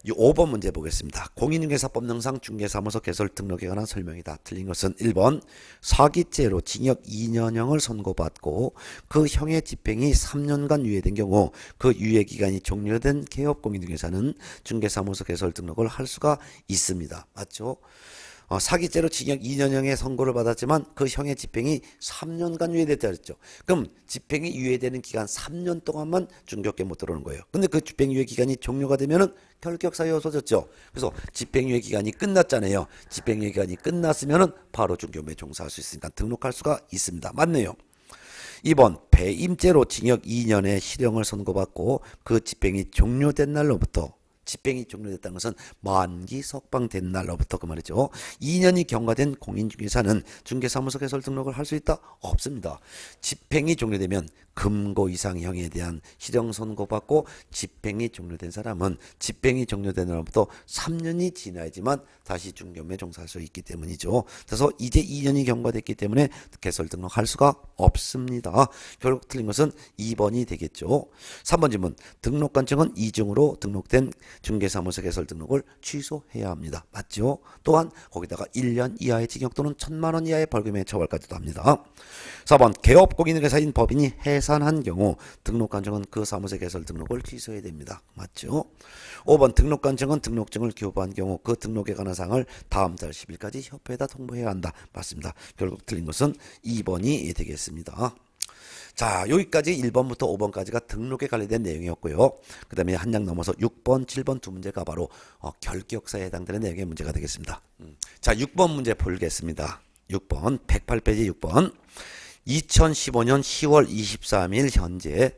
5번 문제 보겠습니다. 공인중개사법령상 중개사무소 개설 등록에 관한 설명이다. 틀린 것은 1번 사기죄로 징역 2년형을 선고받고 그 형의 집행이 3년간 유예된 경우 그 유예기간이 종료된 개업 공인중개사는 중개사무소 개설 등록을 할 수가 있습니다. 맞죠? 사기죄로 징역 2년형의 선고를 받았지만 그 형의 집행이 3년간 유예됐다 그랬죠. 그럼 집행이 유예되는 기간 3년 동안만 중개업계 못 들어오는 거예요. 근데 그 집행유예 기간이 종료가 되면은 결격사유에 없어졌죠. 그래서 집행유예 기간이 끝났잖아요. 집행유예 기간이 끝났으면은 바로 중개업에 종사할 수 있으니까 등록할 수가 있습니다. 맞네요. 2번 배임죄로 징역 2년의 실형을 선고받고 그 집행이 종료된 날로부터 집행이 종료됐다는 것은 만기 석방된 날로부터 그 말이죠. 2년이 경과된 공인중개사는 중개사무소 개설 등록을 할 수 있다? 없습니다. 집행이 종료되면 금고 이상형에 대한 실형 선고받고 집행이 종료된 사람은 집행이 종료된 날로부터 3년이 지나야지만 다시 중개업에 종사할 수 있기 때문이죠. 그래서 이제 2년이 경과됐기 때문에 개설 등록할 수가 없습니다. 결국 틀린 것은 2번이 되겠죠. 3번 질문 등록관청은 이중으로 등록된 중개사무소 개설 등록을 취소해야 합니다. 맞죠? 또한 거기다가 1년 이하의 징역 또는 1,000만 원 이하의 벌금에 처벌까지도 합니다. 4번 개업 공인중개사인 법인이 해산한 경우 등록관청은 그 사무소 개설 등록을 취소해야 됩니다. 맞죠? 5번 등록관청은 등록증을 교부한 경우 그 등록에 관한 사항을 다음 달 10일까지 협회에다 통보해야 한다. 맞습니다. 결국 틀린 것은 2번이 되겠습니다. 자, 여기까지 1번부터 5번까지가 등록에 관련된 내용이었고요. 그 다음에 한 장 넘어서 6번, 7번 두 문제가 바로 결격사에 해당되는 내용의 문제가 되겠습니다. 자, 6번 문제 풀겠습니다. 6번, 108페이지 6번. 2015년 10월 23일 현재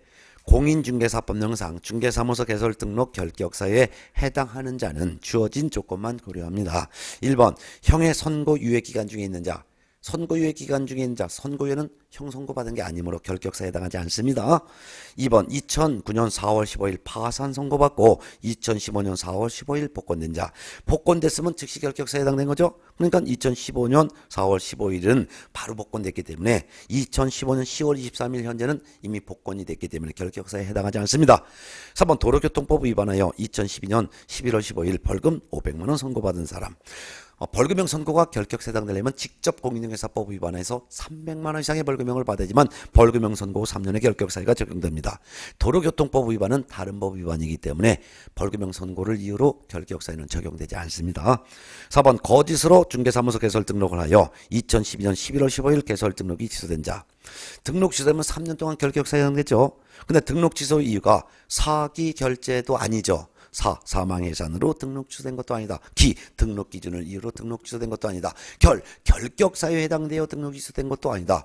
공인중개사법령상 중개사무소 개설 등록 결격사유에 해당하는 자는 주어진 조건만 고려합니다. 1번, 형의 선고 유예 기간 중에 있는 자. 선고유예 기간 중에 있는 자, 선고유예는 형 선고받은 게 아니므로 결격사에 해당하지 않습니다. 2번 2009년 4월 15일 파산 선고받고 2015년 4월 15일 복권된 자. 복권됐으면 즉시 결격사에 해당된 거죠. 그러니까 2015년 4월 15일은 바로 복권됐기 때문에 2015년 10월 23일 현재는 이미 복권이 됐기 때문에 결격사에 해당하지 않습니다. 3번 도로교통법 위반하여 2012년 11월 15일 벌금 500만 원 선고받은 사람. 벌금형 선고가 결격사에 해당되려면 직접 공인중개사법 위반해서 300만 원 이상의 벌금형을 받아야지만 벌금형 선고 후 3년의 결격사유가 적용됩니다. 도로교통법 위반은 다른 법 위반이기 때문에 벌금형 선고를 이유로 결격사유는 적용되지 않습니다. 4번 거짓으로 중개사무소 개설 등록을 하여 2012년 11월 15일 개설 등록이 취소된 자. 등록 취소되면 3년 동안 결격사유에 해당되죠. 근데 등록 취소 이유가 사기 결제도 아니죠. 사망해산으로 등록 취소된 것도 아니다. 등록 기준을 이유로 등록 취소된 것도 아니다. 결격사유에 해당되어 등록 취소된 것도 아니다.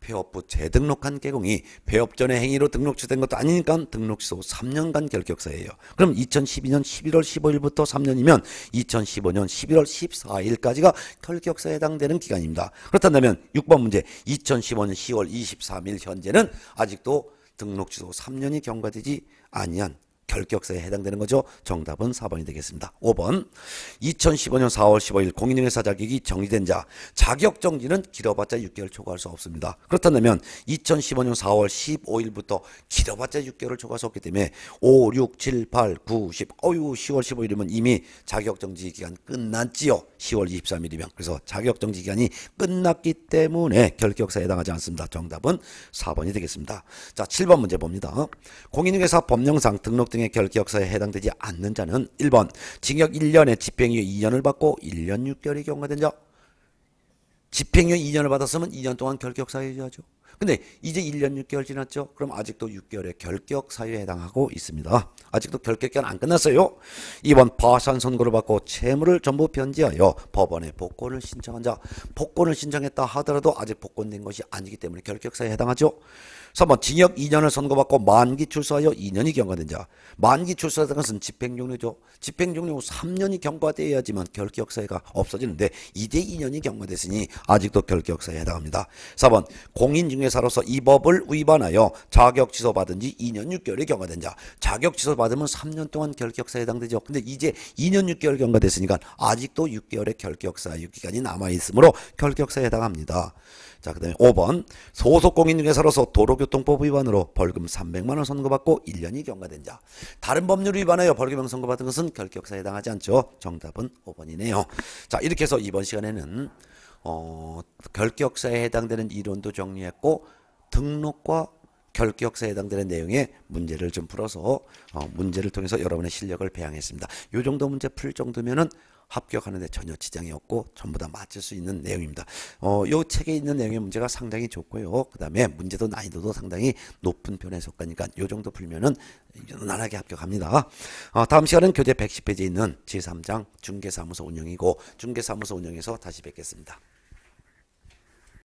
폐업부 재등록한 개공이 폐업 전의 행위로 등록 취소된 것도 아니니까 등록 취소 3년간 결격사예요. 그럼 2012년 11월 15일부터 3년이면 2015년 11월 14일까지가 결격사에 해당되는 기간입니다. 그렇다면 6번 문제 2015년 10월 23일 현재는 아직도 등록 취소 3년이 경과되지 아니한 결격사에 해당되는 거죠. 정답은 4번이 되겠습니다. 5번 2015년 4월 15일 공인중개사 자격이 정지된 자. 자격정지는 길어봤자 6개월 초과할 수 없습니다. 그렇다면 2015년 4월 15일부터 길어봤자 6개월을 초과할 수 없기 때문에 5, 6, 7, 8, 9, 10 10월 15일이면 이미 자격정지 기간 끝났지요. 10월 23일이면. 그래서 자격정지 기간이 끝났기 때문에 결격사에 해당하지 않습니다. 정답은 4번이 되겠습니다. 자, 7번 문제 봅니다. 공인중개사 법령상 등록 등의 결격사에 해당되지 않는 자는 1번 징역 1년에 집행유예 2년을 받고 1년 6개월이 경과된 자. 집행유예 2년을 받았으면 2년 동안 결격사유에 하죠. 근데 이제 1년 6개월 지났죠. 그럼 아직도 6개월의 결격사유에 해당하고 있습니다. 아직도 결격기간 안 끝났어요. 2번 파산 선고를 받고 채무를 전부 변제하여 법원에 복권을 신청한 자. 복권을 신청했다 하더라도 아직 복권된 것이 아니기 때문에 결격사유에 해당하죠. 3번 징역 2년을 선고받고 만기 출소하여 2년이 경과된 자. 만기 출소하는 것은 집행종료죠. 집행종료 후 3년이 경과되어야지만 결격사유가 없어지는데 이제 2년이 경과됐으니 아직도 결격사유에 해당합니다. 4번 공인중개사로서 이 법을 위반하여 자격 취소받은 지 2년 6개월이 경과된 자. 자격 취소받으면 3년 동안 결격사유에 해당되죠. 근데 이제 2년 6개월 경과됐으니까 아직도 6개월의 결격사유 기간이 남아있으므로 결격사유에 해당합니다. 자, 그 다음에 5번 소속 공인중개사로서 도로교통법 위반으로 벌금 300만 원 선고받고 1년이 경과된 자. 다른 법률 위반하여 벌금형 선고받은 것은 결격사에 해당하지 않죠. 정답은 5번이네요. 자, 이렇게 해서 이번 시간에는 결격사에 해당되는 이론도 정리했고 등록과 결격사에 해당되는 내용의 문제를 좀 풀어서 문제를 통해서 여러분의 실력을 배양했습니다. 이 정도 문제 풀 정도면은 합격하는데 전혀 지장이 없고 전부 다 맞출 수 있는 내용입니다. 이 책에 있는 내용의 문제가 상당히 좋고요. 그 다음에 문제도 난이도도 상당히 높은 편에 속하니까 이 정도 풀면은 무난하게 합격합니다. 다음 시간은 교재 110페이지에 있는 제3장 중개사무소 운영이고 중개사무소 운영에서 다시 뵙겠습니다.